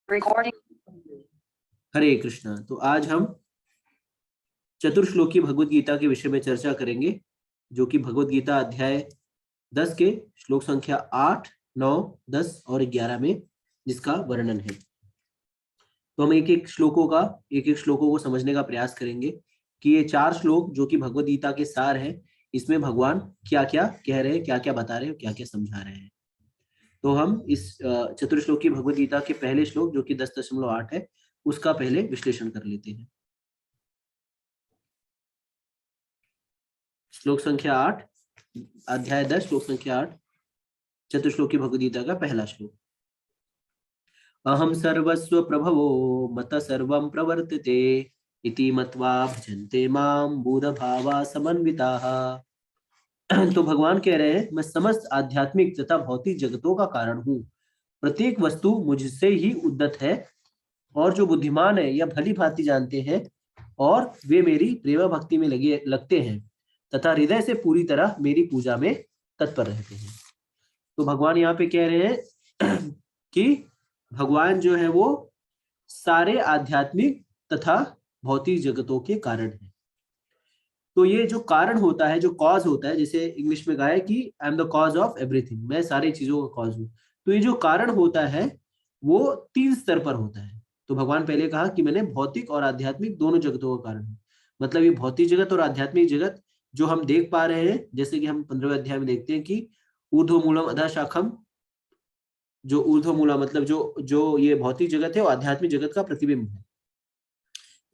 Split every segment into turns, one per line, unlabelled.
Recording.
हरे कृष्णा। तो आज हम चतुर्श्लोकी भगवद गीता के विषय में चर्चा करेंगे, जो कि भगवद गीता अध्याय 10 के श्लोक संख्या 8, 9, 10 और 11 में जिसका वर्णन है। तो हम एक एक श्लोकों को समझने का प्रयास करेंगे कि ये 4 श्लोक जो कि भगवद गीता के सार है, इसमें भगवान क्या क्या कह रहे हैं, क्या क्या बता रहे हैं, क्या क्या समझा रहे हैं। तो हम इस चतुर्श्लोकी भगवद गीता के पहले श्लोक जो कि 10.8 है, उसका पहले विश्लेषण कर लेते हैं। श्लोक संख्या 8, अध्याय 10, श्लोक संख्या 8, चतुर्श्लोकी भगवद गीता का पहला श्लोक। अहम सर्वस्व प्रभवो मत सर्वं प्रवर्तते इति मत्वा भजन्ते मां बुधभावा समन्विताः। तो भगवान कह रहे हैं, मैं समस्त आध्यात्मिक तथा भौतिक जगतों का कारण हूँ। प्रत्येक वस्तु मुझसे ही उद्गत है और जो बुद्धिमान है या भली भांति जानते हैं और वे मेरी प्रेम भक्ति में लगते हैं तथा हृदय से पूरी तरह मेरी पूजा में तत्पर रहते हैं। तो भगवान यहाँ पे कह रहे हैं कि भगवान जो है वो सारे आध्यात्मिक तथा भौतिक जगतों के कारण है। तो ये जो कारण होता है, जो कॉज होता है, जैसे इंग्लिश में कहा है कि I am the cause of everything, मैं सारी चीजों का कॉज हूँ। तो ये जो कारण होता है वो 3 स्तर पर होता है। तो भगवान पहले कहा कि मैंने भौतिक और आध्यात्मिक दोनों जगतों का कारण हूँ। मतलब ये भौतिक जगत और आध्यात्मिक जगत जो हम देख पा रहे हैं, जैसे कि हम 15वें अध्याय में देखते हैं कि ऊर्ध्व मूलम अधः शाखम, जो ऊर्ध्व मूला मतलब जो ये भौतिक जगत है वो आध्यात्मिक जगत का प्रतिबिंब है।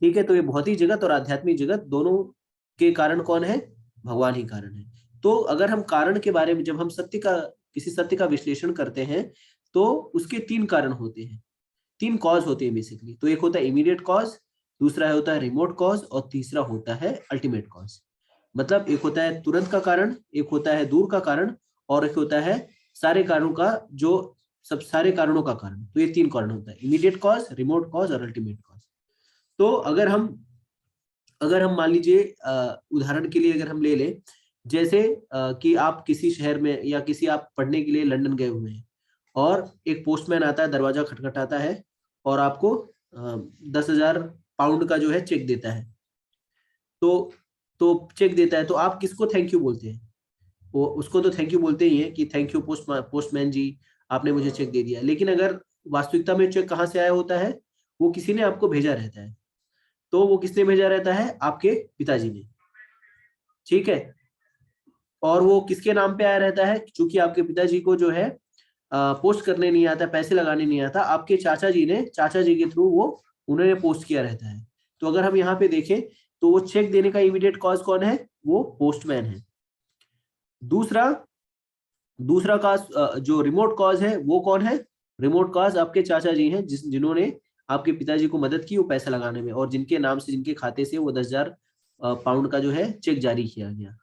ठीक है, तो ये भौतिक जगत और आध्यात्मिक जगत दोनों के कारण कौन है? भगवान ही कारण है। तो अगर हम कारण के बारे में, जब हम किसी सत्य का विश्लेषण करते हैं तो उसके 3 कारण होते हैं, 3 कॉज होते हैं बेसिकली। तो एक होता है इमीडिएट कॉज, दूसरा होता है रिमोट कॉज और तीसरा होता है अल्टीमेट कॉज। मतलब एक होता है तुरंत का कारण, एक होता है दूर का कारण और एक होता है सारे कारणों का, जो सब सारे कारणों का कारण। तो ये 3 कारण होता है, इमीडिएट कॉज, रिमोट कॉज और अल्टीमेट कॉज। तो अगर हम मान लीजिए उदाहरण के लिए अगर हम ले लें, जैसे कि आप किसी शहर में या आप पढ़ने के लिए लंदन गए हुए हैं और एक पोस्टमैन आता है, दरवाजा खटखटाता है और आपको 10,000 पाउंड का जो है चेक देता है। तो चेक देता है तो आप किसको थैंक यू बोलते हैं? वो उसको तो थैंक यू बोलते ही है कि थैंक यू पोस्टमैन जी, आपने मुझे चेक दे दिया। लेकिन अगर वास्तविकता में चेक कहाँ से आया होता है? वो किसी ने आपको भेजा रहता है। तो वो किसने भेजा रहता है? आपके पिताजी ने। ठीक है, और वो किसके नाम पे आया रहता है? क्योंकि आपके पिताजी को जो है पोस्ट करने नहीं आता, पैसे लगाने नहीं आता, आपके चाचा जी के थ्रू वो उन्होंने पोस्ट किया रहता है। तो अगर हम यहाँ पे देखें तो वो चेक देने का इमीडिएट कॉज कौन है? वो पोस्टमैन है। दूसरा कॉज जो रिमोट कॉज है वो कौन है? रिमोट कॉज आपके चाचा जी हैं, जिन्होंने आपके पिताजी को मदद की वो पैसा लगाने में, और जिनके नाम से, जिनके खाते से वो 10,000 पाउंड का जो है चेक जारी किया गया।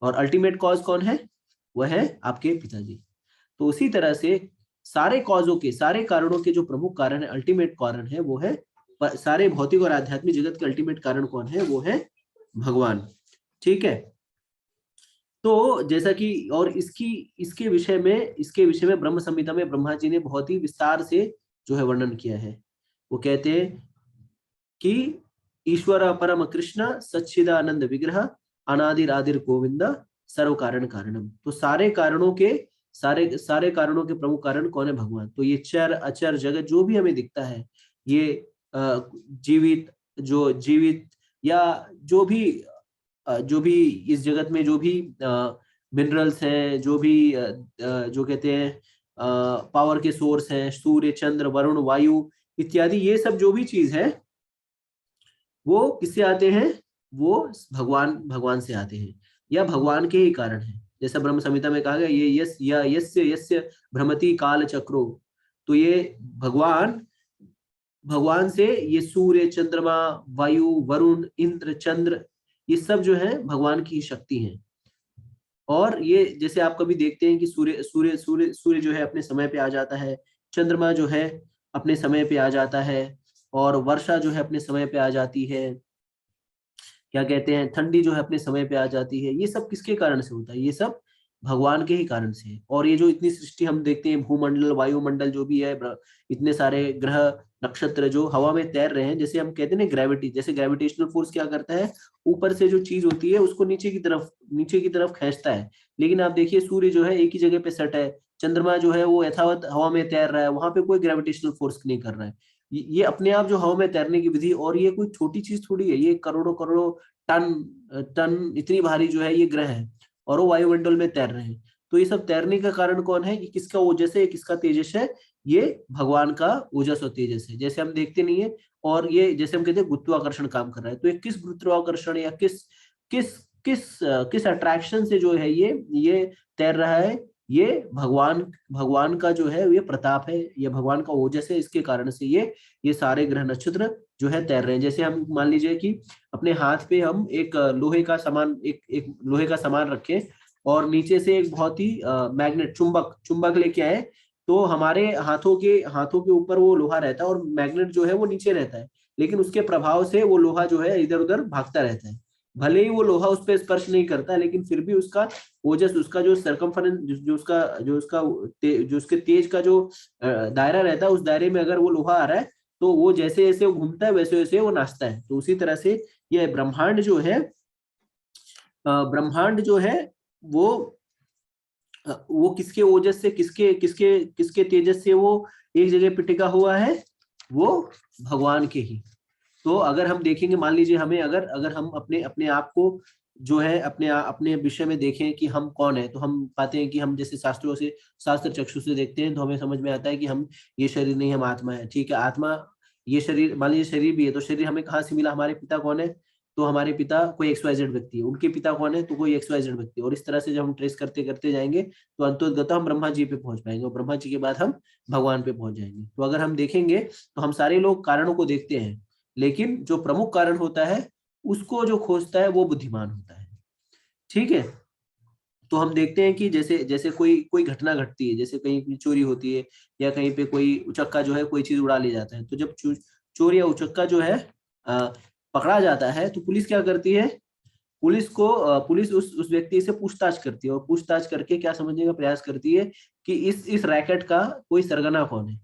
और अल्टीमेट कॉज कौन है? वह है आपके पिताजी। तो उसी तरह से सारे कॉजों के, सारे कारणों के जो प्रमुख कारण है, अल्टीमेट कारण है, वो है सारे भौतिक और आध्यात्मिक जगत के अल्टीमेट कारण कौन है? वो है भगवान। ठीक है, तो जैसा कि, और इसके विषय में ब्रह्म संहिता में ब्रह्मा जी ने बहुत ही विस्तार से जो है वर्णन किया है। वो कहते हैं कि ईश्वर परम कृष्ण सच्चिदानंद विग्रह अनादिर आदिर गोविंद सर्व कारण कारणम। तो सारे कारणों के प्रमुख कारण कौन है? भगवान। तो ये चर अचर जगत जो भी हमें दिखता है, ये जीवित या जो भी इस जगत में जो भी मिनरल्स हैं, जो भी जो कहते हैं पावर के सोर्स हैं, सूर्य, चंद्र, वरुण, वायु इत्यादि, ये सब जो भी चीज है वो किससे आते हैं? वो भगवान से आते हैं या भगवान के ही कारण है। जैसा ब्रह्म संहिता में कहा गया, ये यस्य भ्रमति काल चक्रो। तो ये भगवान से ये सूर्य, चंद्रमा, वायु, वरुण, इंद्र, चंद्र, ये सब जो है भगवान की शक्ति है। और ये जैसे आप कभी देखते हैं कि सूर्य जो है अपने समय पे आ जाता है, चंद्रमा जो है अपने समय पे आ जाता है, और वर्षा जो है अपने समय पे आ जाती है, क्या कहते हैं, ठंडी जो है अपने समय पे आ जाती है। ये सब किसके कारण से होता है? ये सब भगवान के ही कारण से है। और ये जो इतनी सृष्टि हम देखते हैं, भूमंडल, वायुमंडल जो भी है, इतने सारे ग्रह नक्षत्र जो हवा में तैर रहे हैं, जैसे हम कहते हैं ना ग्रेविटी, जैसे ग्रेविटेशनल फोर्स क्या करता है, ऊपर से जो चीज होती है उसको नीचे की तरफ खींचता है। लेकिन आप देखिए सूर्य जो है एक ही जगह पे सेट है, चंद्रमा जो है वो यथावत हवा में तैर रहा है, वहां पे कोई ग्रेविटेशनल फोर्स नहीं कर रहा है। ये अपने आप जो हवा में तैरने की विधि, और ये कोई छोटी चीज थोड़ी है, ये करोड़ों करोड़ों टन टन इतनी भारी जो है ये ग्रह है, और वो वायुमंडल में तैर रहे हैं। तो ये सब तैरने का कारण कौन है? कि किसका ओजस है, किसका तेजस है? ये भगवान का ओजस और तेजस है, जैसे हम देखते नहीं है। और ये जैसे हम कहते हैं गुरुत्वाकर्षण काम कर रहा है, तो ये किस गुरुत्वाकर्षण या किस किस किस अट्रैक्शन से जो है ये तैर रहा है? ये भगवान भगवान का जो है ये प्रताप है, ये भगवान का ओजस है, इसके कारण से ये सारे ग्रह नक्षत्र जो है तैर रहे हैं। जैसे हम मान लीजिए कि अपने हाथ पे हम एक लोहे का सामान एक लोहे का सामान रखें, और नीचे से एक बहुत ही मैग्नेट चुंबक लेके आए, तो हमारे हाथों के ऊपर वो लोहा रहता है, और मैग्नेट जो है वो नीचे रहता है, लेकिन उसके प्रभाव से वो लोहा जो है इधर उधर भागता रहता है। भले ही वो लोहा उस पर स्पर्श नहीं करता, लेकिन फिर भी उसका ओजस, उसका जो सरकमफरेंस, जो उसके तेज का जो दायरा रहता है, उस दायरे में अगर वो लोहा आ रहा है, तो वो जैसे जैसे वो घूमता है वैसे वैसे वो नाचता है। तो उसी तरह से ये ब्रह्मांड जो है वो किसके ओजस से, किसके किसके किसके तेजस से वो एक जगह पे टिका हुआ है? वो भगवान के ही। तो अगर हम देखेंगे, मान लीजिए हमें अगर अगर हम अपने अपने आप को जो है अपने विषय में देखें कि हम कौन है, तो हम पाते हैं कि हम जैसे शास्त्र चक्षु से देखते हैं, तो हमें समझ में आता है कि हम ये शरीर नहीं, हम आत्मा है। ठीक है, आत्मा, ये शरीर, मान लीजिए शरीर भी है, तो शरीर हमें कहाँ से मिला? हमारे पिता कौन है? तो हमारे पिता कोई XYZ व्यक्ति है, उनके पिता कौन है? तो कोई XYZ व्यक्ति है। और इस तरह से जब हम ट्रेस करते करते जाएंगे, तो अंततः हम ब्रह्मा जी पे पहुंच पाएंगे, और ब्रह्मा जी के बाद हम भगवान पे पहुंच जाएंगे। तो अगर हम देखेंगे तो हम सारे लोग कारणों को देखते हैं, लेकिन जो प्रमुख कारण होता है उसको जो खोजता है वो बुद्धिमान होता है। ठीक है, तो हम देखते हैं कि जैसे जैसे कोई कोई घटना घटती है, जैसे कहीं भी चोरी होती है, या कहीं पे कोई उचक्का जो है कोई चीज उड़ा ले जाता है, तो जब चोर या उचक्का जो है पकड़ा जाता है, तो पुलिस क्या करती है? पुलिस उस व्यक्ति से पूछताछ करती है, और पूछताछ करके क्या समझने का प्रयास करती है कि इस रैकेट का कोई सरगना कौन है।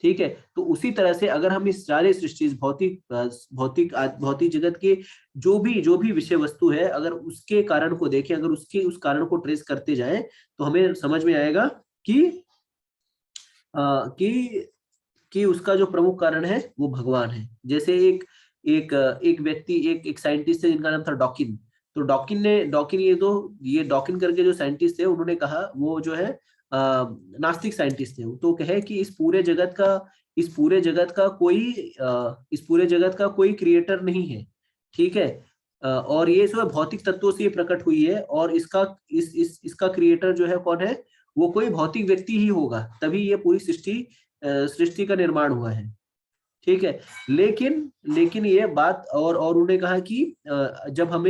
ठीक है, तो उसी तरह से अगर हम इस सारे सृष्टि, भौतिक जगत के जो भी विषय वस्तु है, अगर उसके कारण को देखें, अगर उस कारण को ट्रेस करते जाएं, तो हमें समझ में आएगा कि कि उसका जो प्रमुख कारण है वो भगवान है। जैसे एक व्यक्ति, एक साइंटिस्ट है जिनका नाम था डॉकिन। तो ये डॉकिन करके जो साइंटिस्ट थे, उन्होंने कहा, वो जो है नास्तिक साइंटिस्ट थे, तो कहे कि इस पूरे जगत का कोई क्रिएटर नहीं है। ठीक है, और ये सब भौतिक तत्वों से ये प्रकट हुई है, और इसका क्रिएटर जो है कौन है? वो कोई भौतिक व्यक्ति ही होगा, तभी ये पूरी सृष्टि का निर्माण हुआ है। ठीक है, लेकिन लेकिन ये बात, और उन्होंने कहा कि जब हम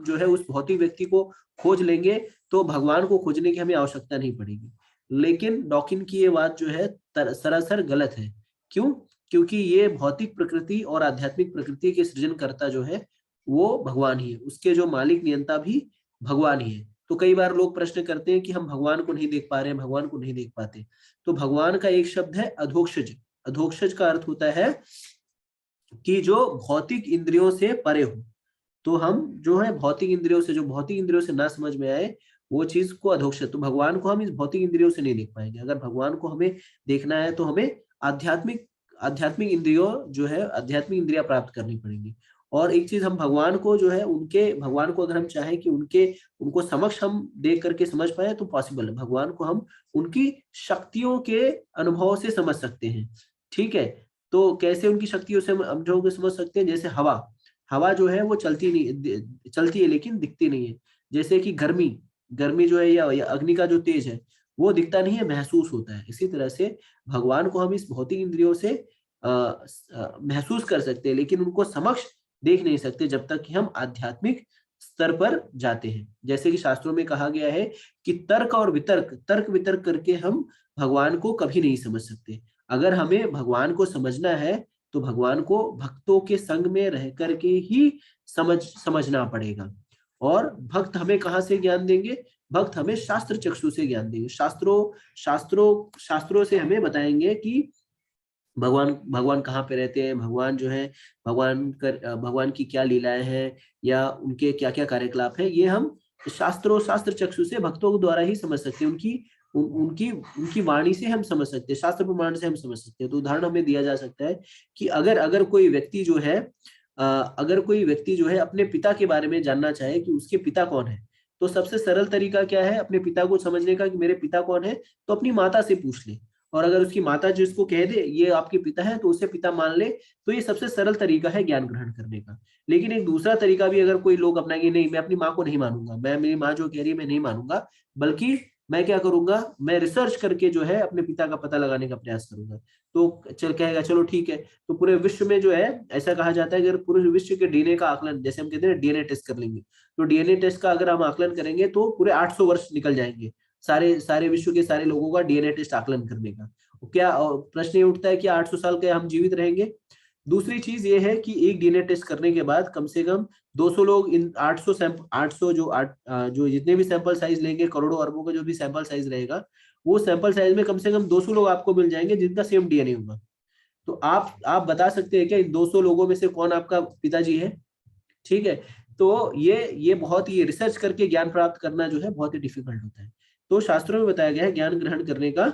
जो है उस भौतिक व्यक्ति को खोज लेंगे, तो भगवान को खोजने की हमें आवश्यकता नहीं पड़ेगी। लेकिन डॉकिन की ये बात जो है सरासर गलत है। क्यों? क्योंकि ये भौतिक प्रकृति और आध्यात्मिक प्रकृति के सृजनकर्ता जो है वो भगवान ही है, उसके जो मालिक नियंता भी भगवान ही है। तो कई बार लोग प्रश्न करते हैं कि हम भगवान को नहीं देख पा रहे हैं, भगवान को नहीं देख पाते। तो भगवान का एक शब्द है अधोक्षज। अधोक्षज का अर्थ होता है कि जो भौतिक इंद्रियों से परे हो। तो हम जो है भौतिक इंद्रियों से ना समझ में आए, वो चीज को अधोक्षज। तो भगवान को हम इस भौतिक इंद्रियों से नहीं देख पाएंगे। अगर भगवान को हमें देखना है, तो हमें आध्यात्मिक आध्यात्मिक इंद्रियां प्राप्त करनी पड़ेंगी। और एक चीज, हम भगवान को जो है भगवान को अगर हम चाहें कि उनको समक्ष हम देख करके समझ पाए, तो पॉसिबल है। भगवान को हम उनकी शक्तियों के अनुभव से समझ सकते हैं। ठीक है, तो कैसे उनकी शक्तियों से हम अनुभव के समझ सकते हैं? जैसे हवा हवा जो है वो चलती है लेकिन दिखती नहीं है। जैसे कि गर्मी गर्मी जो है, या अग्नि का जो तेज है, वो दिखता नहीं है, महसूस होता है। इसी तरह से भगवान को हम इस भौतिक इंद्रियों से महसूस कर सकते हैं, लेकिन उनको समक्ष देख नहीं सकते जब तक कि हम आध्यात्मिक स्तर पर जाते हैं। जैसे कि शास्त्रों में कहा गया है कि तर्क वितर्क करके हम भगवान को कभी नहीं समझ सकते। अगर हमें भगवान को समझना है, तो भगवान को भक्तों के संग में रह करके ही समझना पड़ेगा। और भक्त हमें कहाँ से ज्ञान देंगे? भक्त हमें शास्त्र चक्षु से ज्ञान देंगे, शास्त्रों से हमें बताएंगे कि भगवान भगवान कहाँ पे रहते हैं, भगवान जो है भगवान की क्या लीलाएं हैं या उनके क्या क्या कार्यकलाप है, ये हम शास्त्र चक्षु से भक्तों द्वारा ही समझ सकते हैं। उनकी वाणी से हम समझ सकते हैं, शास्त्र प्रमाण से हम समझ सकते हैं। तो उदाहरण हमें दिया जा सकता है कि अगर अगर कोई व्यक्ति जो है अपने पिता के बारे में जानना चाहे कि उसके पिता कौन है, तो सबसे सरल तरीका क्या है अपने पिता को समझने का कि मेरे पिता कौन है, तो अपनी माता से पूछ ले। और अगर उसकी माता जिसको कह दे ये आपके पिता है तो उसे पिता मान ले, तो ये सबसे सरल तरीका है ज्ञान ग्रहण करने का। लेकिन एक दूसरा तरीका भी अगर कोई लोग अपनाएंगे, नहीं मैं अपनी माँ को नहीं मानूंगा, मैं मेरी माँ जो कह रही है मैं नहीं मानूंगा, बल्कि मैं क्या करूंगा, मैं रिसर्च करके जो है अपने पिता का पता लगाने का प्रयास करूंगा। तो चल कहेगा चलो ठीक है। तो पूरे विश्व में जो है ऐसा कहा जाता है अगर पूरे विश्व के डीएनए का आकलन, जैसे हम कहते हैं डीएनए टेस्ट कर लेंगे, तो डीएनए टेस्ट का अगर हम आकलन करेंगे तो पूरे 800 वर्ष निकल जाएंगे सारे सारे विश्व के सारे लोगों का डीएनए टेस्ट आकलन करने का। क्या प्रश्न ये उठता है कि 800 साल के हम जीवित रहेंगे। दूसरी चीज ये है कि एक डीएनए टेस्ट करने के बाद कम से कम 200 लोग इन 800 जो जितने भी सैंपल साइज लेंगे, करोड़ों अरबों का जो भी सैंपल साइज रहेगा, वो सैंपल साइज में कम से कम 200 लोग आपको मिल जाएंगे जिनका सेम डीएनए होगा। तो आप बता सकते हैं क्या इन 200 लोगों में से कौन आपका पिताजी है? ठीक है। तो ये बहुत ही रिसर्च करके ज्ञान प्राप्त करना जो है बहुत ही डिफिकल्ट होता है। तो शास्त्रों में बताया गया है ज्ञान ग्रहण करने का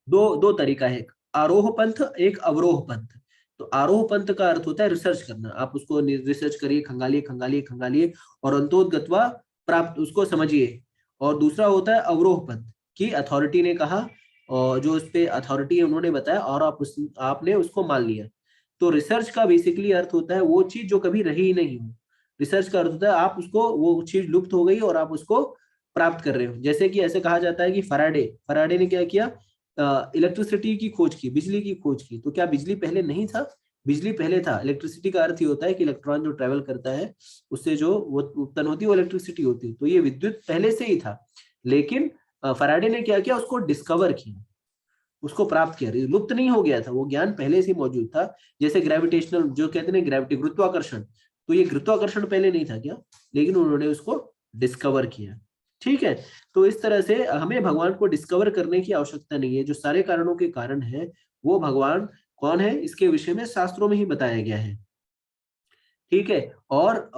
दो दो तरीका है, एक आरोह पंथ, एक अवरोह पंथ। तो आरोह पंथ का अर्थ होता है रिसर्च करना, आप उसको रिसर्च करिए, खंगालिए खंगालिए खंगालिए और अंतोदगत्वा प्राप्त उसको समझिए। और दूसरा होता है अवरोह पंथ की अथॉरिटी ने कहा और जो उस पे अथॉरिटी है उन्होंने बताया और आपने उसको मान लिया। तो रिसर्च का बेसिकली अर्थ होता है वो चीज जो कभी रही ही नहीं हो। रिसर्च का अर्थ होता है आप उसको, वो चीज लुप्त हो गई और आप उसको प्राप्त कर रहे हो। जैसे कि ऐसे कहा जाता है कि फराडे ने क्या किया, इलेक्ट्रिसिटी की खोज की, बिजली की खोज की। तो क्या बिजली पहले नहीं था? बिजली पहले था। इलेक्ट्रिसिटी का अर्थ ही होता है कि इलेक्ट्रॉन जो ट्रेवल करता है उससे जो वो उत्पन्न होती है वो इलेक्ट्रिसिटी होती है। तो ये विद्युत पहले से ही था, लेकिन फराडे ने क्या किया, उसको डिस्कवर किया, उसको प्राप्त किया। लुप्त नहीं हो गया था, वो ज्ञान पहले से मौजूद था। जैसे ग्रेविटेशनल जो कहते हैं ग्रेविटी, गुरुत्वाकर्षण, तो ये गुरुत्वाकर्षण पहले नहीं था क्या, लेकिन उन्होंने उसको डिस्कवर किया। ठीक है। तो इस तरह से हमें भगवान को डिस्कवर करने की आवश्यकता नहीं है। जो सारे कारणों के कारण है वो भगवान कौन है इसके विषय में शास्त्रों में ही बताया गया है। ठीक है। और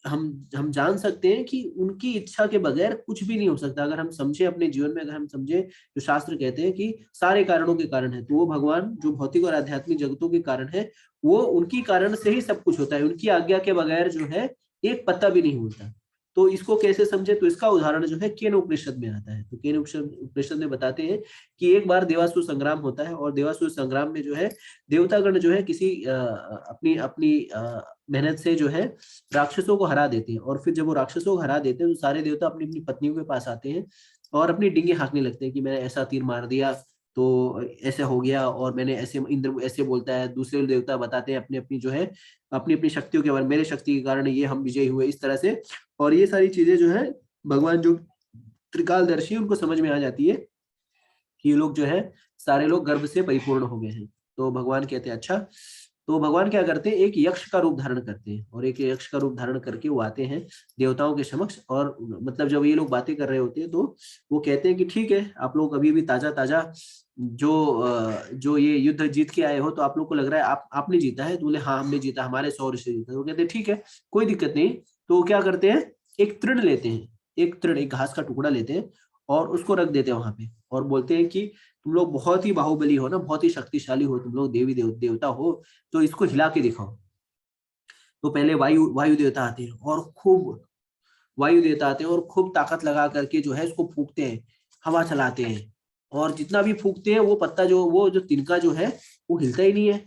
हम जान सकते हैं कि उनकी इच्छा के बगैर कुछ भी नहीं हो सकता। अगर हम समझे अपने जीवन में, अगर हम समझे जो शास्त्र कहते हैं कि सारे कारणों के कारण है, तो वो भगवान जो भौतिक और आध्यात्मिक जगतों के कारण है, वो उनकी कारण से ही सब कुछ होता है। उनकी आज्ञा के बगैर जो है एक पत्ता भी नहीं होता। तो इसको कैसे समझे, तो इसका उदाहरण जो है केन उपनिषद में आता है। तो केन उपनिषद में बताते हैं कि एक बार देवासुर संग्राम होता है और देवासुर संग्राम में जो है देवतागण जो है किसी अपनी अपनी मेहनत से जो है राक्षसों को हरा देते हैं। और फिर जब वो राक्षसों को हरा देते हैं तो सारे देवता अपनी अपनी पत्नियों के पास आते हैं और अपनी डींगे हाँकने लगते हैं कि मैंने ऐसा तीर मार दिया तो ऐसा हो गया, और मैंने ऐसे, इंद्र ऐसे बोलता है, दूसरे देवता बताते हैं अपनी अपनी जो है अपनी अपनी शक्तियों के बारे में, मेरे शक्ति के कारण ये हम विजयी हुए, इस तरह से। और ये सारी चीजें जो है भगवान जो त्रिकालदर्शी उनको समझ में आ जाती है कि ये लोग जो है सारे लोग गर्भ से परिपूर्ण हो गए हैं। तो भगवान कहते हैं अच्छा। तो भगवान क्या करते हैं, एक यक्ष का रूप धारण करते हैं और एक यक्ष का रूप धारण करके वो आते हैं देवताओं के समक्ष। और मतलब जब ये लोग बातें कर रहे होते हैं तो वो कहते हैं कि ठीक है, आप लोग अभी भी ताजा ताजा जो ये युद्ध जीत के आए हो, तो आप लोग को लग रहा है आपने जीता है? तो बोले हाँ हमने जीता, हमारे 100 ऋषि जीता। तो कहते हैं ठीक है, कोई दिक्कत नहीं। तो वो क्या करते हैं, एक तृण लेते हैं, एक घास का टुकड़ा लेते हैं और उसको रख देते हैं वहां पे और बोलते हैं कि तुम लोग बहुत ही बाहुबली हो ना, बहुत ही शक्तिशाली हो, तुम लोग देवी देवता हो, तो इसको हिला के दिखाओ। तो पहले वायु देवता आते हैं और खूब वायु देवता आते हैं और खूब ताकत लगा करके जो है इसको फूंकते हैं, हवा चलाते हैं। और जितना भी फूंकते हैं वो पत्ता जो तिनका जो है वो हिलता ही नहीं है।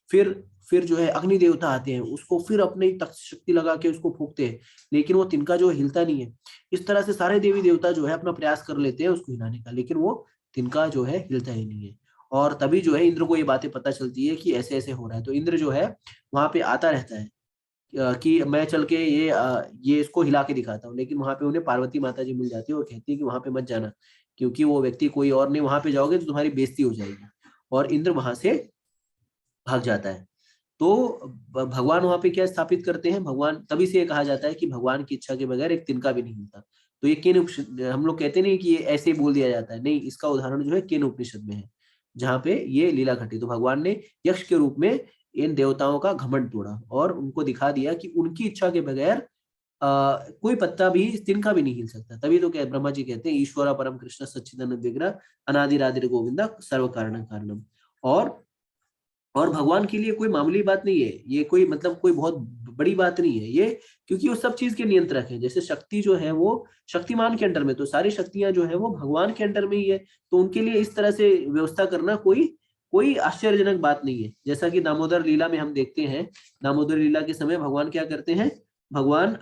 फिर जो है अग्नि देवता आते हैं, उसको फिर अपनी शक्ति लगा के उसको फूंकते हैं, लेकिन वो तिनका जो हिलता नहीं है। इस तरह से सारे देवी देवता जो है अपना प्रयास कर लेते हैं उसको हिलाने का, लेकिन वो तिनका जो है हिलता ही नहीं है। और तभी जो है इंद्र को ये बातें पता चलती है कि ऐसे ऐसे हो रहा है। तो इंद्र जो है वहां पे आता रहता है कि मैं चल के ये इसको हिला के दिखाता हूँ। लेकिन वहां पे उन्हें पार्वती माता जी मिल जाती है और कहती है कि वहां पे मत जाना, क्योंकि वो व्यक्ति कोई और नहीं, वहां पे जाओगे तो तुम्हारी बेइज्जती हो जाएगी। और इंद्र वहां से भाग जाता है। तो भगवान वहां पे क्या स्थापित करते हैं, भगवान, तभी से ये कहा जाता है कि भगवान की इच्छा के बगैर एक तिनका भी नहीं हिलता। तो ये केन उपनिषद, हम लोग कहते नहीं कि ये ऐसे ही बोल दिया जाता है, नहीं, इसका उदाहरण जो है केन उपनिषद में है, जहाँ पे ये लीला घटी। तो भगवान ने यक्ष के रूप में इन देवताओं का घमंड तोड़ा और उनको दिखा दिया कि उनकी इच्छा के बगैर कोई पत्ता भी, तिनका भी नहीं हिल सकता। तभी तो क्या ब्रह्मा जी कहते हैं, ईश्वर परम कृष्ण सच्चिदानंद विग्रह अनादिरादिर गोविंदा सर्व कारण कारणम। और भगवान के लिए कोई मामूली बात नहीं है ये, कोई मतलब कोई बहुत बड़ी बात नहीं है ये, क्योंकि वो सब चीज के नियंत्रक है। जैसे शक्ति जो है वो शक्तिमान के अंडर में, तो सारी शक्तियां जो है वो भगवान के अंडर में ही है। तो उनके लिए इस तरह से व्यवस्था करना कोई कोई आश्चर्यजनक बात नहीं है। जैसा कि दामोदर लीला में हम देखते हैं, दामोदर लीला के समय भगवान क्या करते हैं, भगवान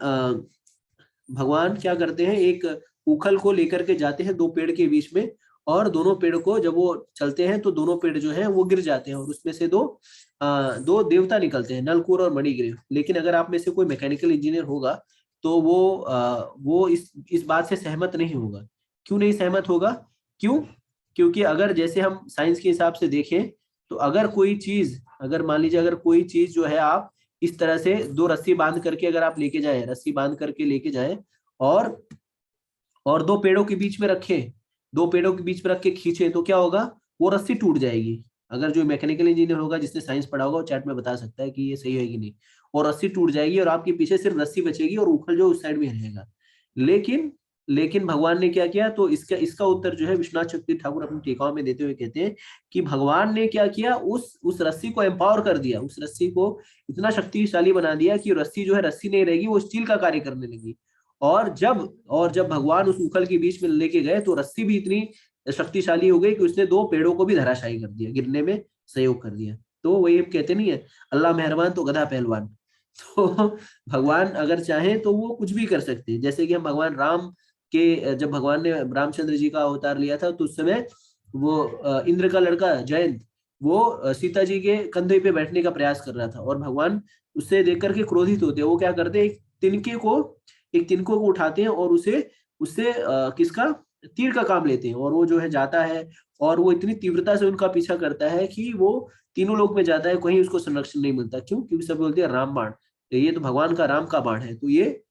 भगवान क्या करते हैं, एक उखल को लेकर के जाते हैं दो पेड़ के बीच में, और दोनों पेड़ को जब वो चलते हैं तो दोनों पेड़ जो है वो गिर जाते हैं, और उसमें से दो देवता निकलते हैं, नलकूर और मणिग्रीव। लेकिन अगर आप में से कोई मैकेनिकल इंजीनियर होगा तो वो इस बात से सहमत नहीं होगा। क्यों नहीं सहमत होगा? क्यों? क्योंकि अगर जैसे हम साइंस के हिसाब से देखें, तो अगर कोई चीज, अगर मान लीजिए अगर कोई चीज जो है आप इस तरह से दो रस्सी बांध करके अगर आप लेके जाए, रस्सी बांध करके लेके जाए, और दो पेड़ों के बीच में रखे, दो पेड़ों के बीच में रख के खींचे, तो क्या होगा, वो रस्सी टूट जाएगी। अगर जो मैकेनिकल इंजीनियर होगा जिसने साइंस पढ़ा होगा वो चैट में बता सकता है कि ये सही है कि नहीं। और रस्सी टूट जाएगी और आपके पीछे सिर्फ रस्सी बचेगी और उखल जो उस साइड में रहेगा। लेकिन लेकिन भगवान ने क्या किया, तो इसका इसका उत्तर जो है विश्वनाथ चक्रवर्ती ठाकुर अपनी टीकाओं में देते हुए कहते हैं कि भगवान ने क्या किया, उस रस्सी को एम्पावर कर दिया, उस रस्सी को इतना शक्तिशाली बना दिया कि रस्सी जो है रस्सी नहीं रहेगी, वो स्टील का कार्य करने लगी। और जब भगवान उस उखल के बीच में लेके गए तो रस्सी भी इतनी शक्तिशाली हो गई कि उसने दो पेड़ों को भी धराशायी कर दिया, गिरने में सहयोग कर दिया। तो वही हम कहते नहीं है, अल्लाह मेहरबान तो गधा पहलवान। तो भगवान अगर चाहे तो वो कुछ भी कर सकते हैं। जैसे कि हम भगवान राम के, जब भगवान ने रामचंद्र जी का अवतार लिया था तो उस समय वो इंद्र का लड़का जयंत, वो सीता जी के कंधे पे बैठने का प्रयास कर रहा था, और भगवान उससे देख करके क्रोधित होते हैं। वो क्या करते हैं, एक तिनकों को उठाते हैं और उसे उससे किसका, तीर का काम लेते हैं, और वो जो है जाता है, और वो इतनी तीव्रता से उनका पीछा करता है कि वो तीनों लोक में जाता है, कहीं उसको संरक्षण नहीं मिलता। क्यों? क्योंकि सब बोलते हैं राम बाण, ये तो भगवान का, राम का बाण है, तो ये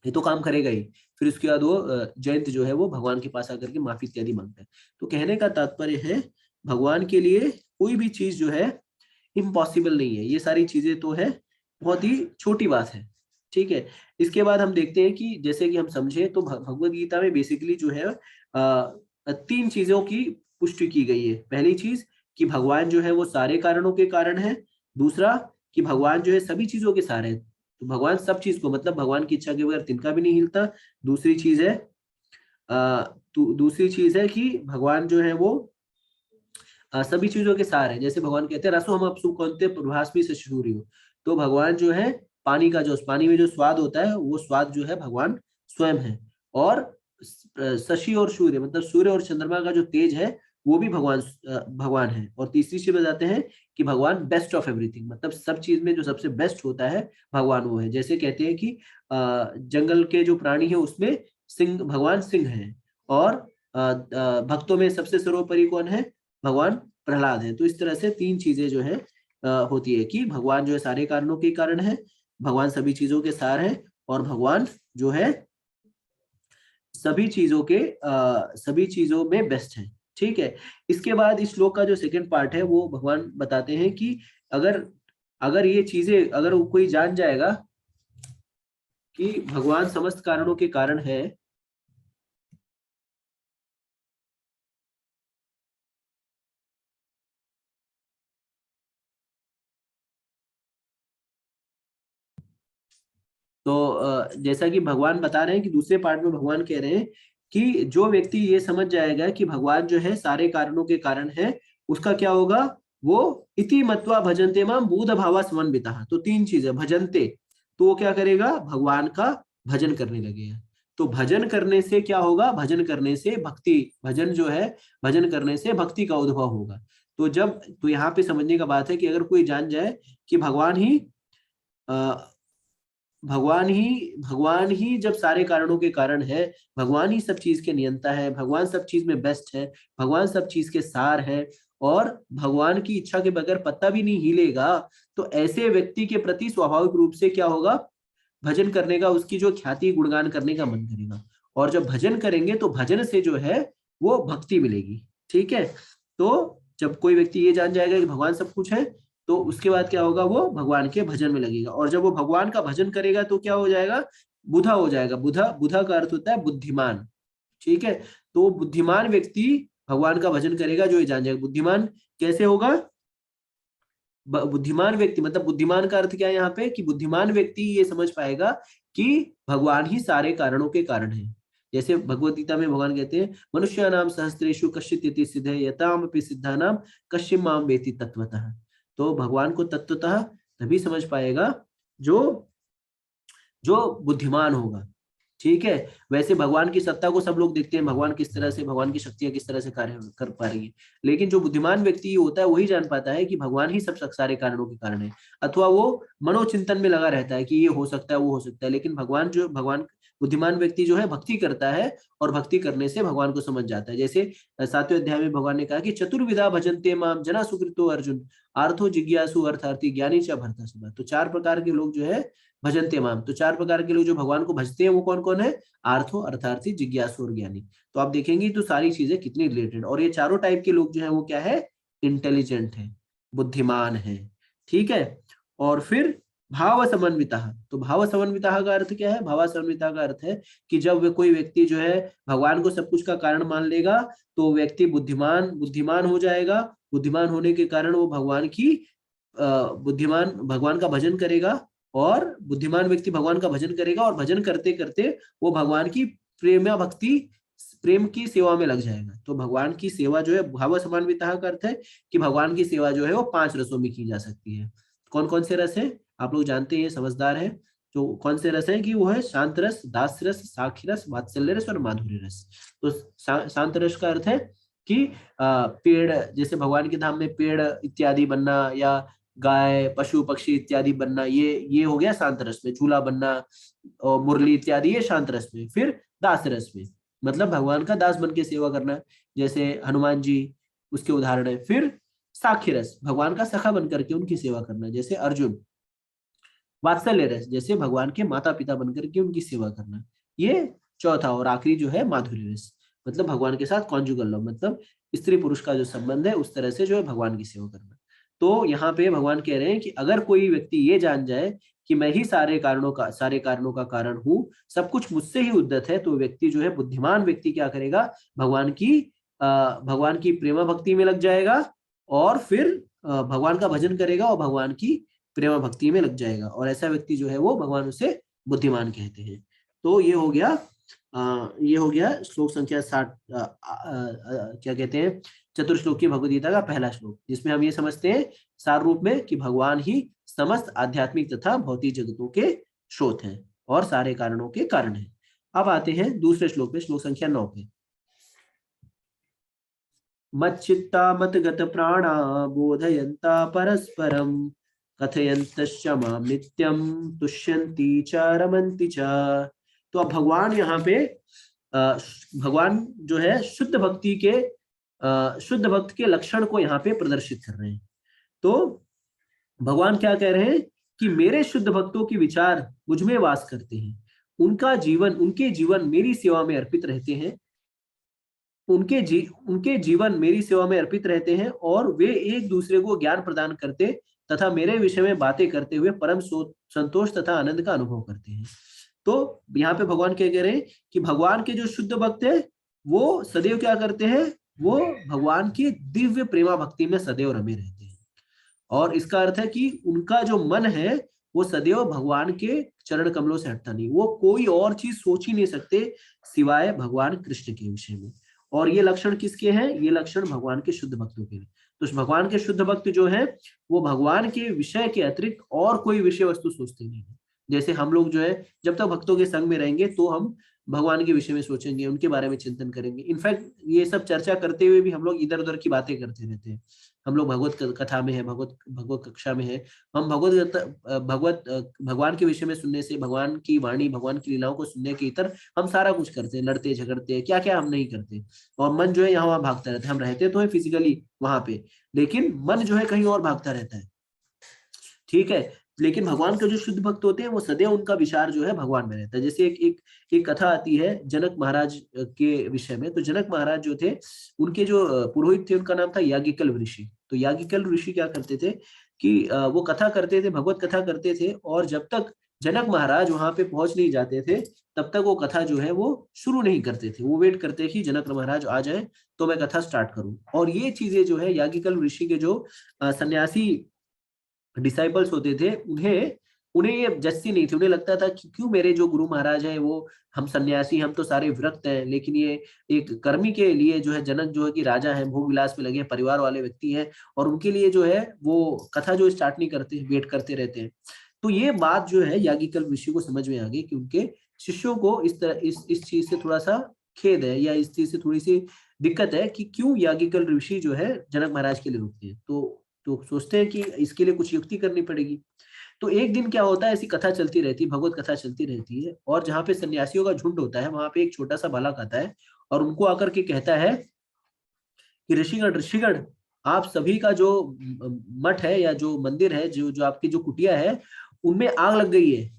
तो काम करेगा ही। फिर उसके बाद वो जयंत जो है वो भगवान के पास आकर के माफी इत्यादि मांगता है। तो कहने का तात्पर्य है, भगवान के लिए कोई भी चीज जो है इम्पॉसिबल नहीं है। ये सारी चीजें तो है, बहुत ही छोटी बात है। ठीक है। इसके बाद हम देखते हैं कि जैसे कि हम समझे तो भगवत गीता में बेसिकली जो है तीन चीजों की पुष्टि की गई है। पहली चीज कि भगवान जो है वो सारे कारणों के कारण है। दूसरा कि भगवान जो है सभी चीजों के सार है, तो भगवान सब चीज को, मतलब भगवान की इच्छा के बगैर तिनका भी नहीं हिलता। दूसरी चीज है दूसरी चीज है कि भगवान जो है वो सभी चीजों के सार है। जैसे भगवान कहते हैं रसो हम अपसु कौन्ते प्रभास्मी से शूर्यो, तो भगवान जो है पानी का, जो पानी में जो स्वाद होता है वो स्वाद जो है भगवान स्वयं है। और शशि और सूर्य, मतलब सूर्य और चंद्रमा का जो तेज है वो भी भगवान है। और तीसरी चीज बताते हैं कि भगवान बेस्ट ऑफ एवरीथिंग, मतलब सब चीज में जो सबसे बेस्ट होता है भगवान वो है। जैसे कहते हैं कि जंगल के जो प्राणी है उसमें सिंह, भगवान सिंह है। और भक्तों में सबसे सर्वोपरि कौन है? भगवान प्रहलाद है। तो इस तरह से तीन चीजें जो है होती है कि भगवान जो है सारे कारणों के कारण है, भगवान सभी चीजों के सार है, और भगवान जो है सभी चीजों में बेस्ट है। ठीक है। इसके बाद इस श्लोक का जो सेकंड पार्ट है वो भगवान बताते हैं कि अगर अगर ये चीजें, अगर कोई जान जाएगा कि भगवान समस्त कारणों के कारण है, तो जैसा कि भगवान बता रहे हैं कि दूसरे पार्ट में भगवान कह रहे हैं कि जो व्यक्ति ये समझ जाएगा कि भगवान जो है सारे कारणों के कारण है, उसका क्या होगा, वो इति मत्वा भजन्ते माम बुध भावा समन्विता। तो तीन चीजें, भजन्ते, तो वो क्या करेगा, भगवान का भजन करने लगेगा। तो भजन करने से क्या होगा, भजन करने से भक्ति, भजन जो है भजन करने से भक्ति का उद्भव होगा। तो यहाँ पे समझने का बात है कि अगर कोई जान जाए कि भगवान ही जब सारे कारणों के कारण है, भगवान ही सब चीज के नियंता है, भगवान सब चीज में बेस्ट है, भगवान सब चीज के सार है, और भगवान की इच्छा के बगैर पत्ता भी नहीं हिलेगा, तो ऐसे व्यक्ति के प्रति स्वाभाविक रूप से क्या होगा, भजन करने का, उसकी जो ख्याति गुणगान करने का मन करेगा। और जब भजन करेंगे तो भजन से जो है वो भक्ति मिलेगी। ठीक है, तो जब कोई व्यक्ति ये जान जाएगा कि भगवान सब कुछ है, तो उसके बाद क्या होगा, वो भगवान के भजन में लगेगा। और जब वो भगवान का भजन करेगा तो क्या हो जाएगा, बुधा हो जाएगा। बुधा, बुधा का अर्थ होता है बुद्धिमान। ठीक है, तो बुद्धिमान व्यक्ति भगवान का भजन करेगा जो ये जान जाएगा। बुद्धिमान कैसे होगा, बुद्धिमान व्यक्ति मतलब बुद्धिमान का अर्थ क्या है यहाँ पे, कि बुद्धिमान व्यक्ति ये समझ पाएगा कि भगवान ही सारे कारणों के कारण है। जैसे भगवत गीता में भगवान कहते हैं, मनुष्य नाम सहस्त्रेषु कश्चित् इति सिद्धे यतामपि सिद्धानाम कश्चित् माम वेति तत्वतः। तो भगवान को तत्वतः तभी समझ पाएगा जो जो बुद्धिमान होगा। ठीक है, वैसे भगवान की सत्ता को सब लोग देखते हैं, भगवान किस तरह से, भगवान की शक्तियां किस तरह से कार्य कर पा रही है, लेकिन जो बुद्धिमान व्यक्ति होता है वही जान पाता है कि भगवान ही सब सारे कारणों के कारण है। अथवा वो मनोचिंतन में लगा रहता है कि ये हो सकता है, वो हो सकता है, लेकिन भगवान बुद्धिमान व्यक्ति जो है भक्ति करता है, और भक्ति करने से भगवान को समझ जाता है। जैसे 7वें अध्याय में भगवान ने कहा कि चतुर्विधा भजन्ते माम जना सुकृतो अर्जुन आर्थो जिज्ञासु अर्थार्थी ज्ञानी च भरता सदा। तो 4 प्रकार के लोग जो है भजन्ते माम, तो 4 प्रकार के लोग जो भगवान को भजते हैं वो कौन कौन है, आर्थो अर्थार्थी जिज्ञासु और ज्ञानी। तो आप देखेंगे तो सारी चीजें कितनी रिलेटेड, और ये चारों टाइप के लोग जो है वो क्या है, इंटेलिजेंट है, बुद्धिमान है। ठीक है, और फिर भाव समन्विता। तो भाव समन्विता का अर्थ क्या है, भाव समन्विता का अर्थ है कि जब कोई व्यक्ति जो है भगवान को सब कुछ का कारण मान लेगा, तो व्यक्ति बुद्धिमान हो जाएगा। बुद्धिमान होने के कारण वो भगवान का भजन करेगा, और बुद्धिमान व्यक्ति भगवान का भजन करेगा, और भजन करते करते वो भगवान की प्रेम की सेवा में लग जाएगा। तो भगवान की सेवा जो है, भाव समन्विता का अर्थ है कि भगवान की सेवा जो है वो 5 रसों में की जा सकती है। कौन कौन से रस है, आप लोग जानते हैं, समझदार है। तो कौन से रस है कि वो है शांत रस, दास रस, साक्षी रस, वात्सल्य रस और माधुर्य रस। तो शांत रस का अर्थ है कि पेड़, जैसे भगवान के धाम में पेड़ इत्यादि बनना, या गाय पशु पक्षी इत्यादि बनना, ये हो गया शांत रस में। झूला बनना और मुरली इत्यादि, ये शांत रस में। फिर दास रस में, मतलब भगवान का दास बन के सेवा करना, जैसे हनुमान जी उसके उदाहरण है। फिर साख्य रस, भगवान का सखा बन करके उनकी सेवा करना, जैसे अर्जुन। वात्सल्य रस, जैसे भगवान के माता पिता बनकर के उनकी सेवा करना, ये चौथा। और आखिरी जो है माधुर्य रस, मतलब भगवान के साथ कॉन्जुगल लव, मतलब स्त्री पुरुष का जो संबंध है उस तरह से जो है भगवान की सेवा करना। तो यहाँ पे भगवान कह रहे हैं कि अगर कोई व्यक्ति ये जान जाए कि मैं ही सारे कारणों का कारण हूँ, सब कुछ मुझसे ही उद्गत है, तो व्यक्ति जो है, बुद्धिमान व्यक्ति क्या करेगा, भगवान की प्रेमा भक्ति में लग जाएगा, और फिर भगवान का भजन करेगा, और भगवान की प्रेमा भक्ति में लग जाएगा। और ऐसा व्यक्ति जो है वो भगवान उसे बुद्धिमान कहते हैं। तो ये हो गया श्लोक संख्या 60, क्या कहते हैं, चतुर्श्लोकी भगवद गीता का पहला श्लोक, जिसमें हम ये समझते हैं सार रूप में कि भगवान ही समस्त आध्यात्मिक तथा भौतिक जगतों के स्रोत हैं और सारे कारणों के कारण हैं। अब आते हैं दूसरे श्लोक पे, श्लोक संख्या 9 पे। मच्चित्ता मतगत प्राणा बोधयन्ता परस्परम कथयन्तश्च मां नित्यं तुष्यन्ति च रमन्ति च। तो अब भगवान यहाँ पे भगवान जो है शुद्ध भक्त के लक्षण को यहाँ पे प्रदर्शित कर रहे हैं। तो भगवान क्या कह रहे हैं कि मेरे शुद्ध भक्तों के विचार मुझ में वास करते हैं, उनके जीवन मेरी सेवा में अर्पित रहते हैं, उनके जीवन मेरी सेवा में अर्पित रहते हैं, और वे एक दूसरे को ज्ञान प्रदान करते तथा मेरे विषय में बातें करते हुए परम संतोष तथा आनंद का अनुभव करते हैं। तो यहाँ पे भगवान क्या कह रहे हैं कि भगवान के जो शुद्ध भक्त है वो सदैव क्या करते हैं, वो भगवान की दिव्य प्रेमा भक्ति में सदैव रमे रहते हैं। और इसका अर्थ है कि उनका जो मन है वो सदैव भगवान के चरण कमलों से हटता नहीं, वो कोई और चीज सोच ही नहीं सकते सिवाय भगवान कृष्ण के विषय में। और ये लक्षण किसके हैं, ये लक्षण भगवान के शुद्ध भक्तों के लिए। तो भगवान के शुद्ध भक्त जो है वो भगवान के विषय के अतिरिक्त और कोई विषय वस्तु सोचते नहीं है। जैसे हम लोग जो है जब तक भक्तों के संग में रहेंगे तो हम भगवान के विषय में सोचेंगे, उनके बारे में चिंतन करेंगे। इनफैक्ट ये सब चर्चा करते हुए भी हम लोग इधर उधर की बातें करते रहते हैं। हम लोग भगवत कथा में है, भगवत भगवत कक्षा में है, हम भगवान के विषय में सुनने से, भगवान की वाणी, भगवान की लीलाओं को सुनने के इतर हम सारा कुछ करते हैं, लड़ते झगड़ते हैं, क्या क्या हम नहीं करते। और मन जो है यहाँ वहां भागता रहता है। हम रहते तो है फिजिकली वहां पे, लेकिन मन जो है कहीं और भागता रहता है। ठीक है, लेकिन भगवान के जो शुद्ध भक्त होते हैं वो सदैव उनका विचार जो है भगवान में रहता है। जैसे एक कथा आती है जनक महाराज के विषय में। तो जनक महाराज जो थे, उनके जो पुरोहित थे, उनका नाम था याज्ञिकल ऋषि। तो याज्ञिकल ऋषि क्या करते थे कि वो कथा करते थे, भगवत कथा करते थे, और जब तक जनक महाराज वहां पे पहुंच नहीं जाते थे तब तक वो कथा जो है वो शुरू नहीं करते थे। वो वेट करते कि जनक महाराज आ जाए तो मैं कथा स्टार्ट करूं। और ये चीजें जो है याज्ञिकल ऋषि के जो सन्यासी डिसाइपल्स होते थे, उन्हें उन्हें ये जस्ती नहीं थी। उन्हें लगता था कि क्यों मेरे जो गुरु महाराज हैं वो, हम सन्यासी, हम तो सारे विरक्त हैं, लेकिन ये एक कर्मी के लिए जो है, जनक जो है कि राजा है, भोग विलास में लगे हैं, परिवार वाले व्यक्ति हैं, और उनके लिए जो है वो कथा जो स्टार्ट नहीं करते, वेट करते रहते हैं। तो ये बात जो है याज्ञिकल ऋषि को समझ में आ गई कि उनके शिष्यों को इस तरह इस चीज से थोड़ा सा खेद है, या इस चीज से थोड़ी सी दिक्कत है कि क्यों याज्ञिकल ऋषि जो है जनक महाराज के लिए रुकते हैं। तो सोचते हैं कि इसके लिए कुछ युक्ति करनी पड़ेगी। तो एक दिन क्या होता है, ऐसी कथा चलती रहती है, भगवत कथा चलती रहती है, और जहाँ पे सन्यासियों का झुंड होता है वहां पे एक छोटा सा बालक आता है और उनको आकर के कहता है कि ऋषिगण ऋषिगण, आप सभी का जो मठ है या जो मंदिर है, जो जो आपकी जो कुटिया है, उनमें आग लग गई है।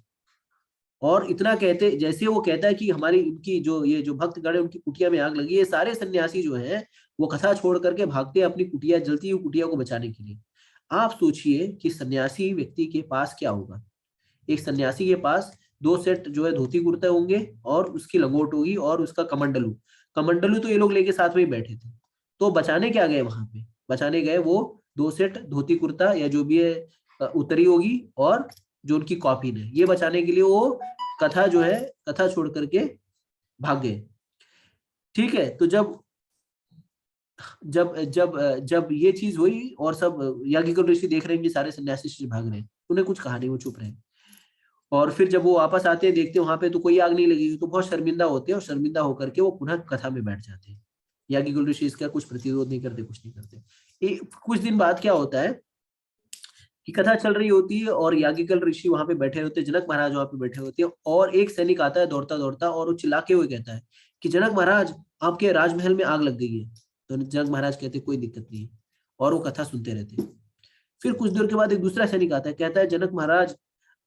और इतना कहते, जैसे वो कहता है कि हमारी उनकी जो ये जो भक्तगण है उनकी कुटिया में आग लगी है, सारे सन्यासी जो हैं वो कथा छोड़ करके भागते हैं अपनी कुटिया, जलती हुई कुटिया को बचाने के लिए। आप सोचिए कि सन्यासी व्यक्ति के पास क्या होगा। एक सन्यासी के पास दो सेट जो है धोती कुर्ता होंगे, और उसकी लंगोट होगी, और उसका कमंडलू। कमंडलू तो ये लोग लेके साथ में ही बैठे थे। तो बचाने क्या गए वहां पे, बचाने गए वो दो सेट धोती कुर्ता या जो भी है उतरी होगी, और जो उनकी कॉपी है, ये बचाने के लिए वो कथा जो है, कथा छोड़ करके भाग गए। ठीक है, तो जब जब जब जब ये चीज हुई और सब याज्ञिक ऋषि देख रहे हैं कि सारे सन्यासी शिष्य भाग रहे हैं, उन्हें कुछ कहा नहीं, वो चुप रहे। और फिर जब वो वापस आते हैं, देखते हैं वहां पे तो कोई आग नहीं लगी, तो बहुत शर्मिंदा होते हैं, और शर्मिंदा होकर के वो पुनः कथा में बैठ जाते हैं। याज्ञिक ऋषि इसका कुछ प्रतिरोध नहीं करते, कुछ नहीं करते। कुछ दिन बाद क्या होता है कि कथा चल रही होती है, और याज्ञिकल ऋषि वहां पे बैठे होते हैं, जनक महाराज वहां पे बैठे होते हैं, और एक सैनिक आता है दौड़ता दौड़ता, और वो चिल्लाके हुए कहता है कि जनक महाराज, आपके राजमहल में आग लग गई है। तो जनक महाराज कहते कोई दिक्कत नहीं है, और वो कथा सुनते रहते हैं। फिर कुछ देर के बाद एक दूसरा सैनिक आता है, कहता है जनक महाराज,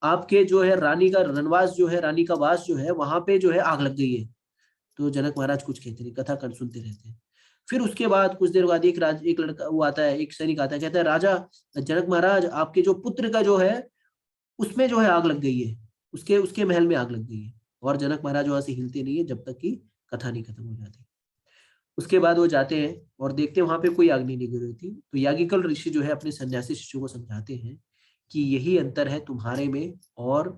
आपके जो है रानी का रनवास जो है, रानी का वास जो है, वहां पे जो है आग लग गई है। तो जनक महाराज कुछ कहते नहीं, कथा कर सुनते रहते हैं। फिर उसके बाद कुछ देर बाद एक लड़का वो आता है, एक सैनिक आता है, कहता है राजा, जनक महाराज, आपके जो पुत्र का जो है उसमें जो है आग लग गई है, उसके उसके महल में आग लग गई है। और जनक महाराज वहां से हिलते नहीं है जब तक कि कथा नहीं खत्म हो जाती। उसके बाद वो जाते हैं और देखते हैं वहां पे कोई आग नहीं लगी हुई थी। तो याज्ञिकल ऋषि जो है अपने सन्यासी शिष्यों को समझाते हैं कि यही अंतर है तुम्हारे में और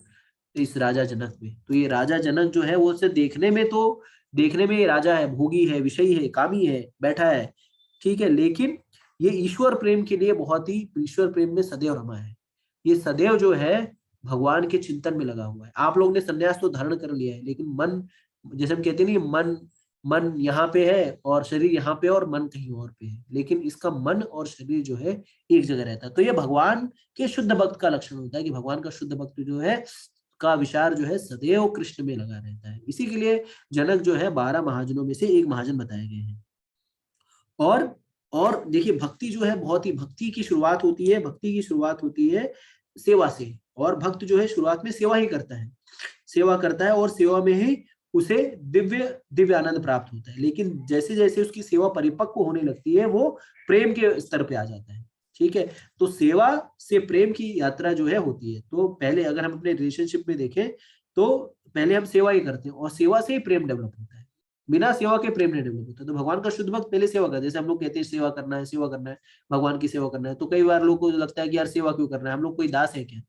इस राजा जनक में। तो ये राजा जनक जो है वो से देखने में ये राजा है, भोगी है, विषयी है, कामी है, बैठा है, ठीक है, लेकिन ये ईश्वर प्रेम के लिए बहुत ही, ईश्वर प्रेम में सदैव रमा है। ये सदैव जो है भगवान के चिंतन में लगा हुआ है। आप लोग ने संन्यास तो धारण कर लिया है, लेकिन मन, जैसे हम कहते नहीं, मन मन यहाँ पे है और शरीर यहाँ पे और मन कहीं और पे है, लेकिन इसका मन और शरीर जो है एक जगह रहता है। तो ये भगवान के शुद्ध भक्त का लक्षण होता है कि भगवान का शुद्ध भक्त जो है का विचार जो है सदैव कृष्ण में लगा रहता है। इसी के लिए जनक जो है 12 महाजनों में से एक महाजन बताए गए हैं। और देखिए, भक्ति जो है बहुत ही, भक्ति की शुरुआत होती है सेवा से। और भक्त जो है शुरुआत में सेवा ही करता है, और सेवा में ही उसे दिव्य दिव्य आनंद प्राप्त होता है। लेकिन जैसे जैसे उसकी सेवा परिपक्व होने लगती है, वो प्रेम के स्तर पे आ जाता है। ठीक है, तो सेवा से प्रेम की यात्रा जो है होती है। तो पहले अगर हम अपने रिलेशनशिप में देखें तो पहले हम सेवा ही करते हैं, और सेवा से ही प्रेम डेवलप होता है, बिना सेवा के प्रेम नहीं डेवलप होता। तो भगवान का शुद्ध भक्त पहले सेवा करते हैं। जैसे हम लोग कहते हैं सेवा करना है, भगवान की सेवा करना है, तो कई बार लोगों को लगता है कि यार सेवा क्यों करना है, हम लोग कोई दास है क्या?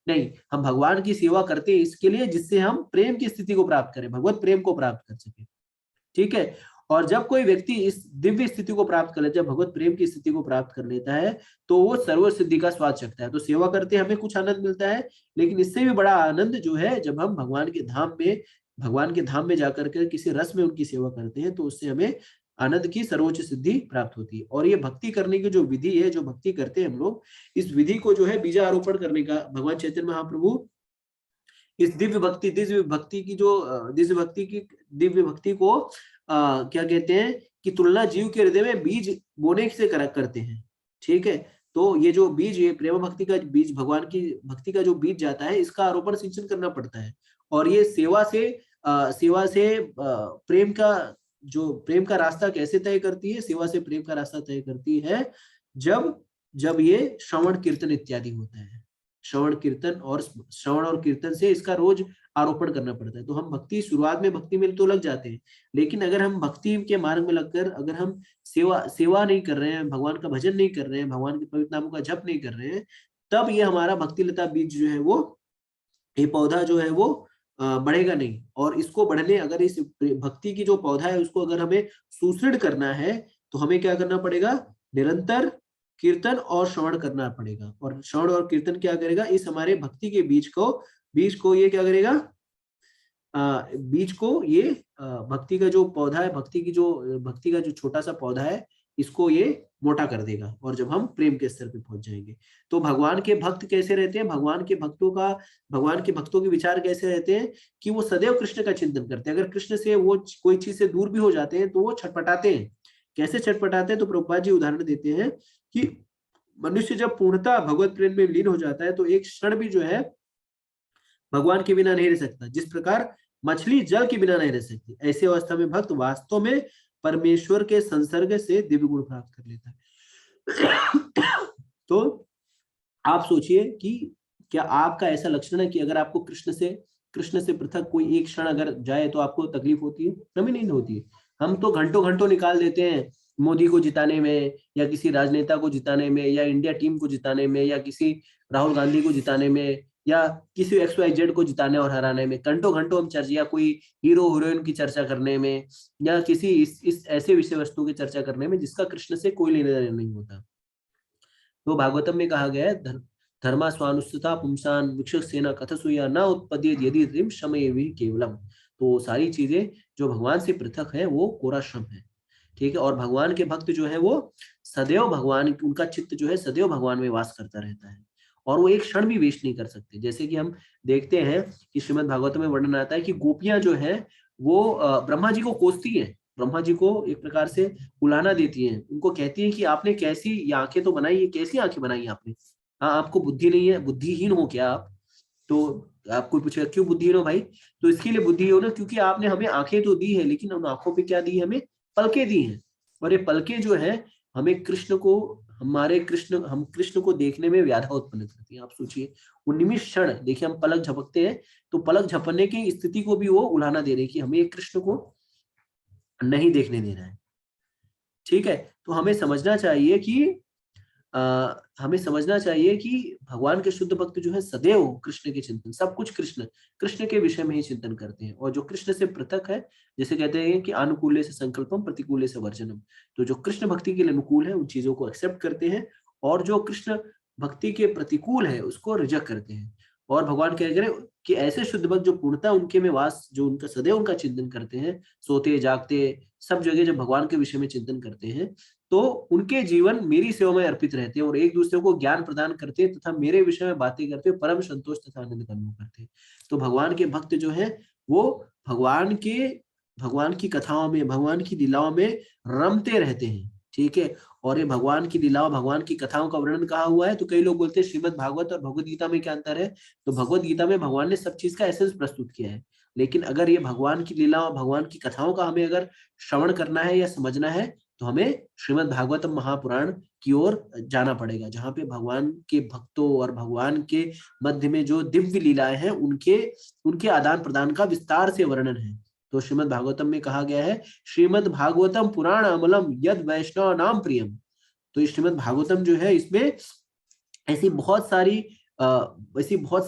नहीं, हम भगवान की सेवा करते हैं इसके लिए जिससे हम प्रेम की स्थिति को प्राप्त करें, भगवत प्रेम को प्राप्त कर सके। ठीक है, और जब कोई व्यक्ति इस दिव्य स्थिति को प्राप्त कर लेता है, भगवत प्रेम की स्थिति को प्राप्त कर लेता है, तो वो सर्व सिद्धि का स्वाद चखता है। तो सेवा करते हमें कुछ आनंद मिलता है, लेकिन इससे भी बड़ा आनंद जो है जब हम भगवान के धाम में भगवान के धाम में जाकर के किसी रस में उनकी सेवा करते हैं तो उससे हमें आनंद की सर्वोच्च सिद्धि प्राप्त होती है। और ये भक्ति करने की जो विधि है, जो भक्ति करते हैं हम लोग, इस विधि को जो है बीजारोपण करने का भगवान चैतन्य महाप्रभु इस दिव्य भक्ति को क्या कहते हैं कि तुलना जीव के हृदय में बीज बोने से करते हैं। ठीक है, तो ये जो बीज, ये प्रेम भक्ति का बीज, भगवान की भक्ति का जो बीज जाता है, इसका आरोपण सिंचन करना पड़ता है। और ये सेवा से प्रेम का रास्ता कैसे तय करती है? सेवा से प्रेम का रास्ता तय करती है जब ये श्रवण कीर्तन इत्यादि होता है। श्रवण और कीर्तन से इसका रोज आरोपण करना पड़ता है। तो हम शुरुआत में भक्ति में तो लग जाते हैं, लेकिन अगर हम भक्ति के मार्ग में लगकर अगर हम सेवा नहीं कर रहे हैं, भगवान का भजन नहीं कर रहे हैं, भगवान के पवित्र नामों का जप नहीं कर रहे हैं, तब ये हमारा भक्ति लता बीज जो है वो, ये पौधा जो है वो बढ़ेगा नहीं। और इसको बढ़ने, अगर इस भक्ति की जो पौधा है उसको अगर हमें सुदृढ़ करना है तो हमें क्या करना पड़ेगा? निरंतर कीर्तन और श्रवण करना पड़ेगा। और श्रवण और कीर्तन क्या करेगा? इस हमारे भक्ति के बीज को ये क्या करेगा? भक्ति का जो पौधा है, भक्ति का जो छोटा सा पौधा है, इसको ये मोटा कर देगा। और जब हम प्रेम के स्तर पे पहुंच जाएंगे तो भगवान के भक्त कैसे रहते हैं? भगवान के भक्तों के विचार कैसे रहते हैं कि वो सदैव कृष्ण का चिंतन करते हैं। अगर कृष्ण से वो कोई चीज से दूर भी हो जाते हैं तो वो छटपटाते हैं। कैसे छटपटाते हैं? तो प्रभुपाद जी उदाहरण देते हैं कि मनुष्य जब पूर्णतः भगवत प्रेम में लीन हो जाता है तो एक क्षण भी जो है भगवान के बिना नहीं रह सकता। जिस प्रकार मछली जल के बिना नहीं रह सकती, ऐसी अवस्था में भक्त वास्तव में परमेश्वर के संसर्ग से दिव्य गुण प्राप्त कर लेता है। तो आप सोचिए कि क्या आपका ऐसा लक्षण है कि अगर आपको कृष्ण से पृथक कोई एक क्षण अगर जाए तो आपको तकलीफ होती है? हमें नहीं होती है। हम तो घंटों घंटों निकाल देते हैं मोदी को जिताने में, या किसी राजनेता को जिताने में, या इंडिया टीम को जिताने में, या किसी राहुल गांधी को जिताने में, या किसी XYZ को जिताने और हराने में। घंटों घंटों हम चर्चा, या कोई हीरो हीरोइन की चर्चा करने में, या किसी इस ऐसे विषय वस्तु की चर्चा करने में जिसका कृष्ण से कोई लेना देना नहीं होता। तो भागवतम में कहा गया है, धर्मा स्वानुष्ठिता पुंसान विक्षसेना कथसूया न उत्पद्येत यदि ऋम शमये भी केवलम। तो सारी चीजें जो भगवान से पृथक है वो कोरा श्रम है। ठीक है, और भगवान के भक्त जो है वो सदैव उनका चित्त जो है सदैव भगवान में वास करता रहता है, और वो एक क्षण भी वेस्ट नहीं कर सकते। जैसे कि हम देखते हैं कि श्रीमद् भागवत में वर्णन आता है कि गोपियां जो है वो ब्रह्मा जी को कोसती हैं, ब्रह्मा जी को एक प्रकार से उलाना देती हैं, उनको कहती हैं कि आपने कैसी आंखें तो बनाई है, कैसी आंखें बनाई आपने? हाँ, आपको बुद्धि नहीं है, बुद्धिहीन हो क्या आप? तो आपको पूछेगा क्यों बुद्धिहीन हो भाई? तो इसके लिए बुद्धि हो ना, क्योंकि आपने हमें आंखें तो दी है, लेकिन उन आंखों पे क्या दी? हमें पलकें दी हैं। और ये पलकें जो है हमें हम कृष्ण को देखने में व्याधा उत्पन्न करती है। आप सोचिए, वो निमिष क्षण, देखिए हम पलक झपकते हैं तो पलक झपकने की स्थिति को भी वो उलाना दे रहे हैं कि हमें कृष्ण को नहीं देखने देना है। ठीक है, तो हमें समझना चाहिए कि भगवान के शुद्ध भक्त जो है सदैव कृष्ण के चिंतन, सब कुछ कृष्ण के विषय में ही चिंतन करते हैं। और जो कृष्ण से पृथक है, जैसे कहते हैं कि अनुकूले से संकल्पम प्रतिकूले से वर्जनम, तो जो कृष्ण भक्ति के लिए अनुकूल है उन चीजों को एक्सेप्ट करते हैं, और जो कृष्ण भक्ति के प्रतिकूल है उसको रिजेक्ट करते हैं। और भगवान कह रहे कि ऐसे शुद्ध भक्त जो पूर्णता उनके में वास, जो उनका सदैव उनका चिंतन करते हैं, सोते जागते सब जगह जब भगवान के विषय में चिंतन करते हैं, तो उनके जीवन मेरी सेवा में अर्पित रहते हैं और एक दूसरे को ज्ञान प्रदान करते हैं तथा मेरे विषय में बातें करते हैं, परम संतोष तथा आनंद का अनुभव करते हैं। तो भगवान के भक्त जो है वो भगवान की कथाओं में, भगवान की लीलाओं में रमते रहते हैं। ठीक है, और ये भगवान की लीलाओं, भगवान की कथाओं का वर्णन कहा हुआ है। तो कई लोग बोलते हैं श्रीमद् भागवत और भगवद गीता में क्या अंतर है? तो भगवद गीता में भगवान ने सब चीज का एसेंस प्रस्तुत किया है, लेकिन अगर ये भगवान की लीलाओं, भगवान की कथाओं का हमें अगर श्रवण करना है या समझना है तो हमें श्रीमद् भागवतम महापुराण की ओर जाना पड़ेगा, जहाँ पे भगवान के भक्तों और भगवान के मध्य में जो दिव्य लीलाएं हैं उनके आदान प्रदान का विस्तार से वर्णन है। तो श्रीमद् भागवतम में कहा गया है, श्रीमद् भागवतम पुराण अमलम यद वैष्णव नाम प्रियम। तो ये श्रीमद् भागवतम जो है इसमें ऐसी बहुत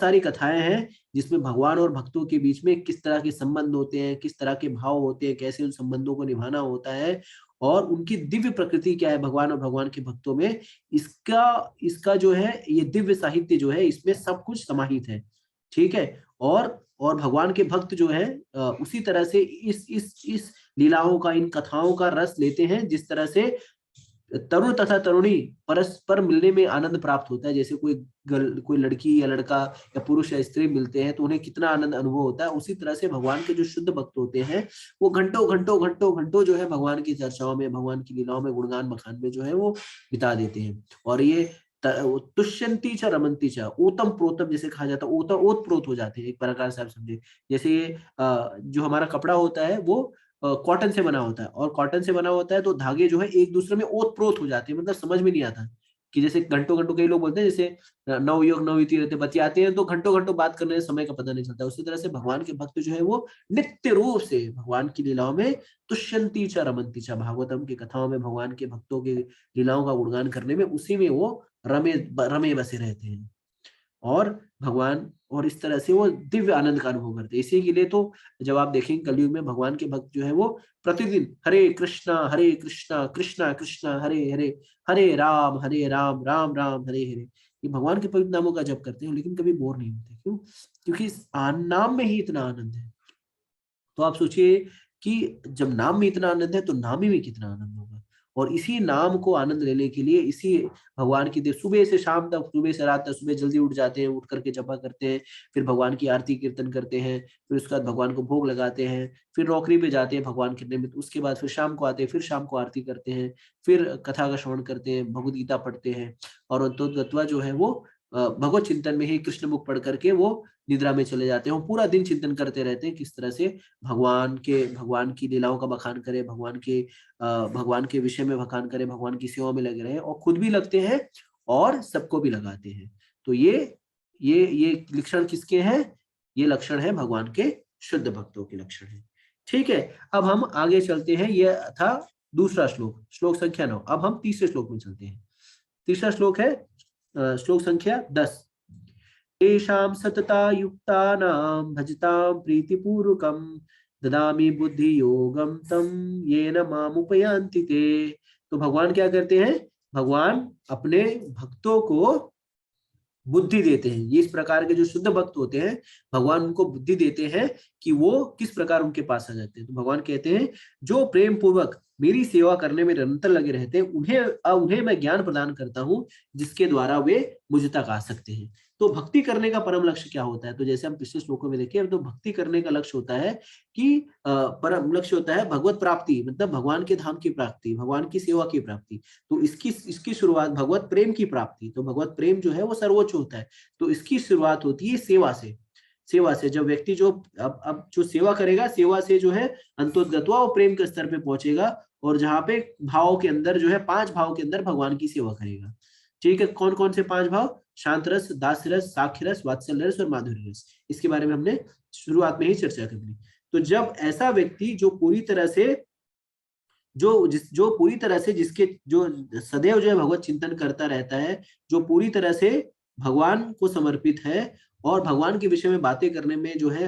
सारी कथाएं हैं जिसमें भगवान और भक्तों के बीच में किस तरह के संबंध होते हैं, किस तरह के भाव होते हैं, कैसे उन संबंधों को निभाना होता है, और उनकी दिव्य प्रकृति क्या है भगवान और भगवान के भक्तों में। इसका जो है ये दिव्य साहित्य जो है इसमें सब कुछ समाहित है। ठीक है, और भगवान के भक्त जो है उसी तरह से इस लीलाओं का, इन कथाओं का रस लेते हैं, जिस तरह से तरुण तथा तरुणी परस्पर मिलने में आनंद प्राप्त होता है। जैसे कोई लड़की या लड़का या पुरुष या स्त्री मिलते हैं तो उन्हें कितना आनंद अनुभव होता है, उसी तरह से भगवान के जो शुद्ध भक्त होते हैं वो घंटों घंटों घंटों घंटों जो है भगवान की चर्चाओं में, भगवान की लीलाओं में, गुणगान बखान में जो है वो बिता देते हैं। और ये तुष्यंती च रमंती च, ओतम प्रोतम जैसे कहा जाता है, ओत प्रोत हो जाते हैं एक प्रकार से, आप समझे। जैसे जो हमारा कपड़ा होता है वो कॉटन से बना होता है, और कॉटन से बना होता है तो धागे जो है एक दूसरे में ओत प्रोत हो जाते हैं, मतलब समझ में नहीं आता कि जैसे घंटों घंटों, कई लोग बोलते हैं जैसे नवयुवक नवयुवती रहते बतियाते हैं तो घंटों घंटों बात करने में समय का पता नहीं चलता। उसी तरह से भगवान के भक्त जो है वो नित्य रूप से भगवान की लीलाओं में तुष्यंती च रमंती च, भागवतम की कथाओं में भगवान के भक्तों की लीलाओं का गुणगान करने में, उसी में वो रमे रमे बसे रहते हैं और भगवान, और इस तरह से वो दिव्य आनंद का अनुभव करते हैं। इसी के लिए तो जब आप देखेंगे कलयुग में भगवान के भक्त जो है वो प्रतिदिन हरे कृष्णा कृष्णा कृष्णा हरे हरे, हरे राम राम राम हरे हरे, ये भगवान के पवित्र नामों का जप करते हैं, लेकिन कभी बोर नहीं होते। क्यों? क्योंकि इस नाम में ही इतना आनंद है। तो आप सोचिए कि जब नाम में इतना आनंद है तो नाम ही में कितना आनंद होगा। और इसी नाम को आनंद लेने के लिए, इसी भगवान की देव सुबह से शाम तक, सुबह से रात तक, सुबह जल्दी उठ जाते हैं, उठ करके जपा करते हैं, फिर भगवान की आरती कीर्तन करते हैं, फिर उसके बाद भगवान को भोग लगाते हैं, फिर नौकरी पे जाते हैं भगवान के निमित्त, उसके बाद फिर शाम को आते हैं, फिर शाम को आरती करते हैं, फिर कथा का श्रवण करते हैं, भगवद गीता पढ़ते हैं, और अंतोगत्वा जो है वो भगवत चिंतन में ही कृष्ण मुख पढ़ करके वो निद्रा में चले जाते हैं। वो पूरा दिन चिंतन करते रहते हैं किस तरह से भगवान की लीलाओं का बखान करे, भगवान के विषय में बखान करे, भगवान की सेवा में लगे रहे, और खुद भी लगते हैं और सबको भी लगाते हैं। तो ये लक्षण किसके हैं? ये लक्षण है भगवान के शुद्ध भक्तों के लक्षण है। ठीक है, अब हम आगे चलते हैं। ये था दूसरा श्लोक, श्लोक संख्या 9। अब हम तीसरे श्लोक में चलते हैं। तीसरा श्लोक है श्लोक संख्या 10। तेषां सतता युक्तानां भजतां प्रीतिपूर्वकं ददामि बुद्धि योगम तम येन मामुपयान्ति ते। तो भगवान क्या करते हैं? भगवान अपने भक्तों को बुद्धि देते हैं। ये इस प्रकार के जो शुद्ध भक्त होते हैं, भगवान उनको बुद्धि देते हैं कि वो किस प्रकार उनके पास आ जाते हैं। तो भगवान कहते हैं जो प्रेम पूर्वक मेरी सेवा करने में निरंतर लगे रहते हैं, उन्हें मैं ज्ञान प्रदान करता हूं, जिसके द्वारा वे मुझ तक आ सकते हैं। तो भक्ति करने का परम लक्ष्य क्या होता है? तो जैसे हम पिछले श्लोकों में देखें, तो भक्ति करने का लक्ष्य होता है कि परम लक्ष्य होता है भगवत प्राप्ति, मतलब भगवान के धाम की प्राप्ति, भगवान की सेवा की प्राप्ति। तो इसकी शुरुआत भगवत प्रेम की प्राप्ति, तो भगवत प्रेम जो है वो सर्वोच्च होता है। तो इसकी शुरुआत होती है सेवा से। सेवा से जब व्यक्ति जो अब जो सेवा करेगा, सेवा से जो है अंतोगत्वा वो प्रेम के स्तर पे पहुंचेगा, और जहां पे भाव के अंदर जो है 5 भाव के अंदर भगवान की सेवा करेगा। ठीक है, कौन कौन से 5 भाव? शांत रस, दास रस, साख्य रस, वात्सल्य रस और माधुर्य रस। इसके बारे में हमने शुरुआत में ही चर्चा कर ली। तो जब ऐसा व्यक्ति जो पूरी तरह से जो पूरी तरह से जिसके जो सदैव जो है भगवत चिंतन करता रहता है, जो पूरी तरह से भगवान को समर्पित है, और भगवान के विषय में बातें करने में जो है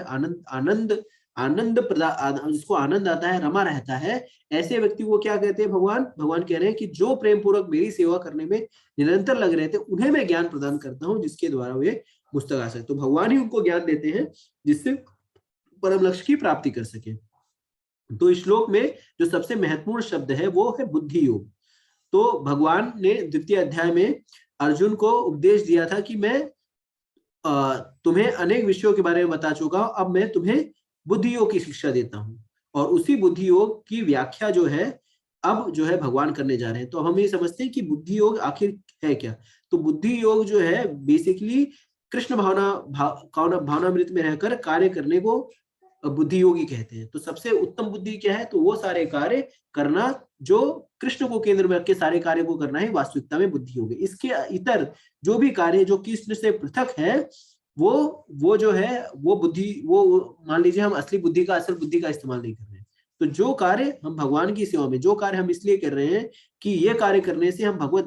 जिसको आनंद आता है, रमा रहता है, ऐसे व्यक्ति को क्या कहते हैं? भगवान कह रहे हैं कि जो प्रेम पूर्वक मेरी सेवा करने में निरंतर लग रहे थे, उन्हें मैं ज्ञान प्रदान करता हूं, जिसके द्वारा वे मुझ तक आ सकते। तो भगवान ही उनको ज्ञान देते हैं जिससे परम लक्ष्य की प्राप्ति कर सके। तो इस श्लोक में जो सबसे महत्वपूर्ण शब्द है वो है बुद्धि योग। तो भगवान ने द्वितीय अध्याय में अर्जुन को उपदेश दिया था कि मैं तुम्हें अनेक विषयों के बारे में बता चुका हूं, अब मैं तुम्हें बुद्धि योग की शिक्षा देता हूं। और उसी बुद्धि योग की व्याख्या जो है अब जो है भगवान करने जा रहे हैं। तो हम ये समझते हैं कि बुद्धि योग आखिर है क्या। तो बुद्धि योग जो है बेसिकली कृष्ण भावनामृत में रहकर कार्य करने को बुद्धि योगी कहते हैं। तो सबसे उत्तम बुद्धि क्या है? तो वो सारे कार्य करना जो कृष्ण को केंद्र में रख के सारे कार्य को करना ही वास्तविकता में बुद्धि योग है। इसके इतर जो भी कार्य जो कृष्ण से पृथक है, वो जो है वो बुद्धि, वो मान लीजिए हम असल बुद्धि का इस्तेमाल नहीं कर रहे हैं। तो जो कार्य हम भगवान की सेवा में, जो कार्य हम इसलिए कर रहे हैं कि ये कार्य करने से हम भगवत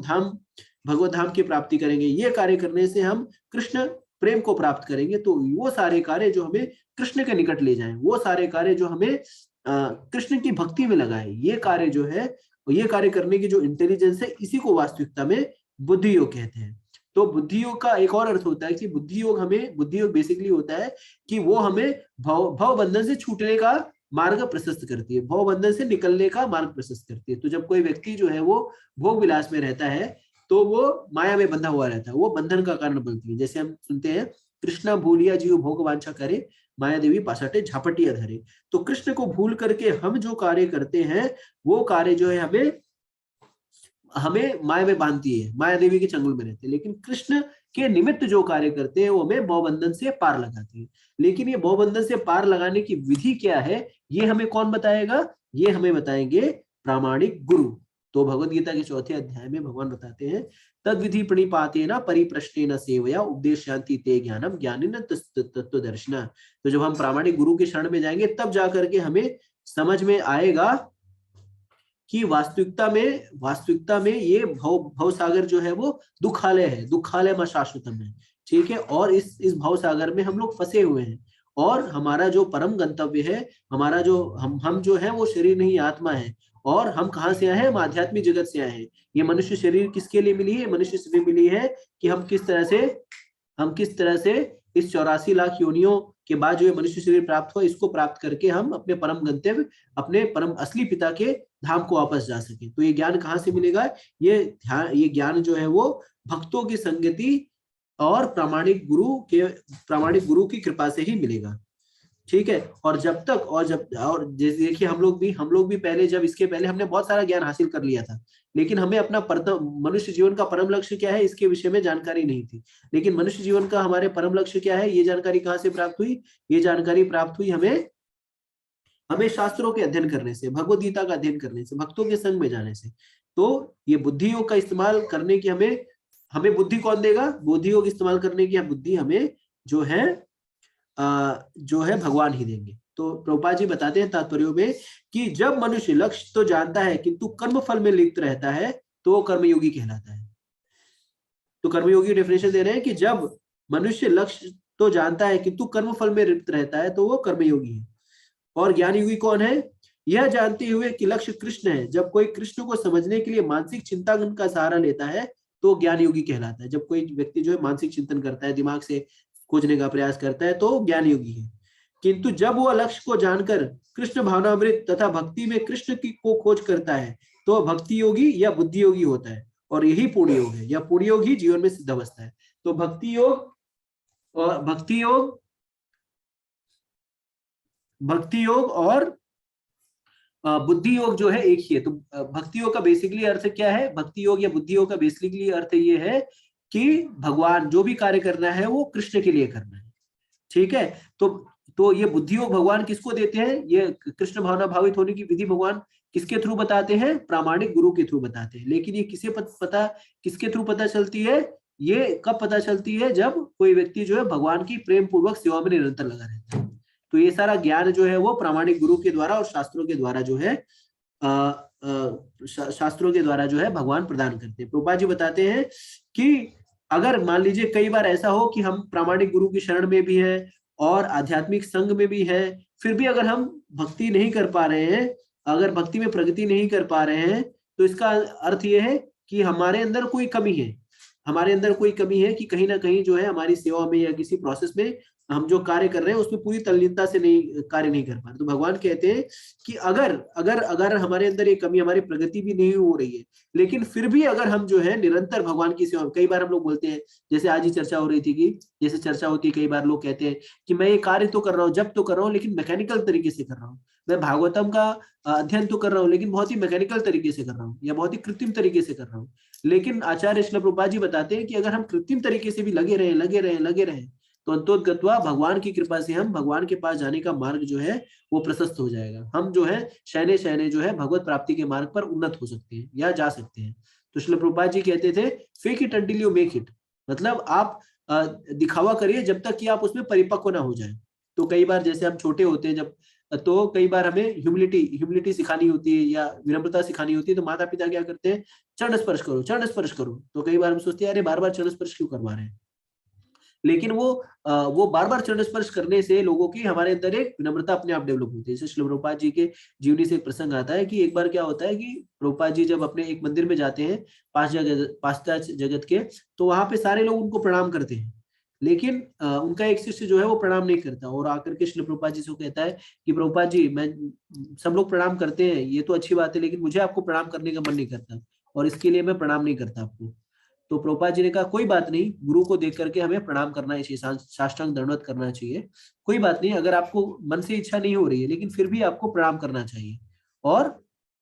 धाम की प्राप्ति करेंगे, ये कार्य करने से हम कृष्ण प्रेम को प्राप्त करेंगे, तो वो सारे कार्य जो हमें कृष्ण के निकट ले जाएं, वो सारे कार्य जो हमें कृष्ण की भक्ति में लगाए, ये कार्य जो है, ये कार्य करने की जो इंटेलिजेंस है, इसी को वास्तविकता में बुद्धि योग कहते हैं। तो बुद्धि योग का एक और अर्थ होता है कि बुद्धि योग बेसिकली होता है कि वो हमें भव बंधन से छूटने का मार्ग प्रशस्त करती है, भव बंधन से निकलने का मार्ग प्रशस्त करती है। तो जब कोई व्यक्ति जो है वो भोग विलास में रहता है तो वो माया में बंधा हुआ रहता है, वो बंधन का कारण बनती है। जैसे हम सुनते हैं, कृष्णा भूलिया जीव भोग वांछा करे, माया देवी पासाटे झापटिया धरे। तो कृष्ण को भूल करके हम जो कार्य करते हैं वो कार्य जो है हमें हमें माया में बांधती है, माया देवी के चंगुल में रहते हैं। लेकिन कृष्ण के निमित्त जो कार्य करते हैं वो हमें भवबंधन से पार लगाती है। लेकिन ये भवबंधन से पार लगाने की विधि क्या है, ये हमें कौन बताएगा? ये हमें बताएंगे प्रामाणिक गुरु। तो भगवत गीता के चौथे अध्याय में भगवान बताते हैं, तद विधि प्रणिपातेन परिप्रश्नेन सेवया उपदेशयन्ति ते ज्ञानम ज्ञानिन तत्व दर्शन। तो जब हम प्रामाणिक गुरु के शरण में जाएंगे तब जाकर के हमें समझ में आएगा कि वास्तविकता में ये भव सागर जो है वो दुखालय है, दुखालय में शाश्वतम है। ठीक है, और इस भव सागर में हम लोग फंसे हुए हैं, और हमारा जो परम गंतव्य है, हमारा जो हम जो है वो शरीर नहीं आत्मा है। और हम कहाँ से आए हैं? हम आध्यात्मिक जगत से आए हैं। ये मनुष्य शरीर किसके लिए मिली है? मनुष्य शरीर मिली है कि हम किस तरह से इस 84 लाख योनियों के बाद जो ये मनुष्य शरीर प्राप्त हुआ, इसको प्राप्त करके हम अपने परम गंतव्य, अपने परम असली पिता के धाम को वापस जा सके। तो ये ज्ञान कहाँ से मिलेगा? ये ज्ञान जो है वो भक्तों की संगति और प्रामाणिक गुरु की कृपा से ही मिलेगा। ठीक है, और जैसे देखिए, हम लोग भी पहले, जब इसके पहले हमने बहुत सारा ज्ञान हासिल कर लिया था, लेकिन हमें अपना मनुष्य जीवन का परम लक्ष्य क्या है इसके विषय में जानकारी नहीं थी। लेकिन मनुष्य जीवन का हमारे परम लक्ष्य क्या है, ये जानकारी कहाँ से प्राप्त हुई? ये जानकारी प्राप्त हुई हमें शास्त्रों के अध्ययन करने से, भगवत गीता का अध्ययन करने से, भक्तों के संग में जाने से। तो ये बुद्धि योग का इस्तेमाल करने की हमें बुद्धि कौन देगा? बुद्धि योग इस्तेमाल करने की बुद्धि हमें जो है भगवान ही देंगे। तो प्रभुपाद जी बताते हैं तात्पर्यों में कि जब मनुष्य लक्ष्य तो जानता है किंतु कर्म फल में लिप्त रहता है तो वो कर्मयोगी कहलाता है। तो कर्मयोगी डेफिनेशन दे रहे हैं कि जब मनुष्य लक्ष्य तो जानता है किंतु कर्म फल में लिप्त रहता है तो वो कर्मयोगी है। और ज्ञान योगी कौन है? यह जानते हुए कि लक्ष्य कृष्ण है, जब कोई कृष्ण को समझने के लिए मानसिक चिंतन का सहारा लेता है तो ज्ञान योगी कहलाता है। जब कोई व्यक्ति जो है मानसिक चिंतन करता है, दिमाग से खोजने का प्रयास करता है, तो ज्ञान योगी है। किंतु जब वह लक्ष्य को जानकर कृष्ण भावनामृत तथा भक्ति में कृष्ण की को खोज करता है तो भक्ति योगी या बुद्धि योगी होता है। और यही पूर्ण योग है, या पूर्ण योग ही जीवन में सिद्ध अवस्था है। तो भक्ति योग और बुद्धि योग जो है एक ही है। तो भक्ति योग का बेसिकली अर्थ क्या है? भक्ति योग या बुद्धि योग का बेसिकली अर्थ ये है कि भगवान जो भी कार्य करना है वो कृष्ण के लिए करना है। ठीक है, तो ये बुद्धि योग भगवान किसको देते हैं? ये कृष्ण भावना भावित होने की विधि भगवान किसके थ्रू बताते हैं? प्रामाणिक गुरु के थ्रू बताते हैं। लेकिन ये किसके थ्रू पता चलती है? ये कब पता चलती है? जब कोई व्यक्ति जो है भगवान की प्रेम पूर्वक सेवा में निरंतर लगा रहता है। तो ये सारा ज्ञान जो है वो प्रामाणिक गुरु के द्वारा और शास्त्रों के द्वारा जो है भगवान प्रदान करते हैं। प्रभुपाद जी बताते हैं कि अगर मान लीजिए कई बार ऐसा हो कि हम प्रामाणिक गुरु की शरण में भी हैं और आध्यात्मिक संघ में भी हैं, फिर भी अगर हम भक्ति नहीं कर पा रहे हैं, अगर भक्ति में प्रगति नहीं कर पा रहे हैं, तो इसका अर्थ यह है कि हमारे अंदर कोई कमी है कि कहीं ना कहीं जो है हमारी सेवा में या किसी प्रोसेस में हम जो कार्य कर रहे हैं उसमें पूरी तल्लीनता से कार्य नहीं कर पा रहे। तो भगवान कहते हैं कि अगर हमारे अंदर ये कमी, हमारी प्रगति भी नहीं हो रही है, लेकिन फिर भी अगर हम जो है निरंतर भगवान की सेवा, कई बार हम लोग बोलते हैं, जैसे आज ही चर्चा हो रही थी कि जैसे चर्चा होती है, कई बार लोग कहते हैं कि मैं ये कार्य तो कर रहा हूँ, जब तो कर रहा हूँ, लेकिन मैकेनिकल तरीके से कर रहा हूँ। मैं भागवतम का अध्ययन तो कर रहा हूँ, लेकिन बहुत ही मैकेनिकल तरीके से कर रहा हूँ या बहुत ही कृत्रिम तरीके से कर रहा हूँ। लेकिन आचार्य श्रील प्रभुपाद जी बताते हैं कि अगर हम कृत्रिम तरीके से भी लगे रहे तो अंतोतगत्वा भगवान की कृपा से हम भगवान के पास जाने का मार्ग जो है वो प्रशस्त हो जाएगा। हम जो है शयने जो है भगवत प्राप्ति के मार्ग पर उन्नत हो सकते हैं या जा सकते हैं। तो श्रील प्रभुपाद जी कहते थे, fake it until you make it, मतलब आप दिखावा करिए जब तक कि आप उसमें परिपक्व ना हो जाए। तो कई बार जैसे हम छोटे होते हैं जब, तो कई बार हमें ह्यूमिलिटी सिखानी होती है या विनम्रता सिखानी होती है, तो माता पिता क्या करते हैं, चरण स्पर्श करो। तो कई बार हम सोचते हैं अरे बार बार चरण स्पर्श क्यों करवा रहे हैं, लेकिन वो बार बार चरण स्पर्श करने से लोगों की हमारे अंदर एक विनम्रता अपने आप डेवलप होती है। जैसे श्रील प्रभुपाद जी के जीवनी से एक प्रसंग आता है कि एक बार क्या होता है कि प्रभुपाद जी जब अपने एक मंदिर में जाते हैं पाश्चात्य जगत के, तो वहां पे सारे लोग उनको प्रणाम करते हैं, लेकिन उनका एक शिष्य जो है वो प्रणाम नहीं करता और आकर के श्रील प्रभुपाद जी से कहता है कि प्रभुपाद जी, मैं सब लोग प्रणाम करते हैं, ये तो अच्छी बात है, लेकिन मुझे आपको प्रणाम करने का मन नहीं करता और इसके लिए मैं प्रणाम नहीं करता आपको। तो प्रभुपाद जी ने कहा कोई बात नहीं, गुरु को देख करके हमें प्रणाम करना चाहिए, साष्टांग दंडवत करना चाहिए, कोई बात नहीं, अगर आपको मन से इच्छा नहीं हो रही है लेकिन फिर भी आपको प्रणाम करना चाहिए। और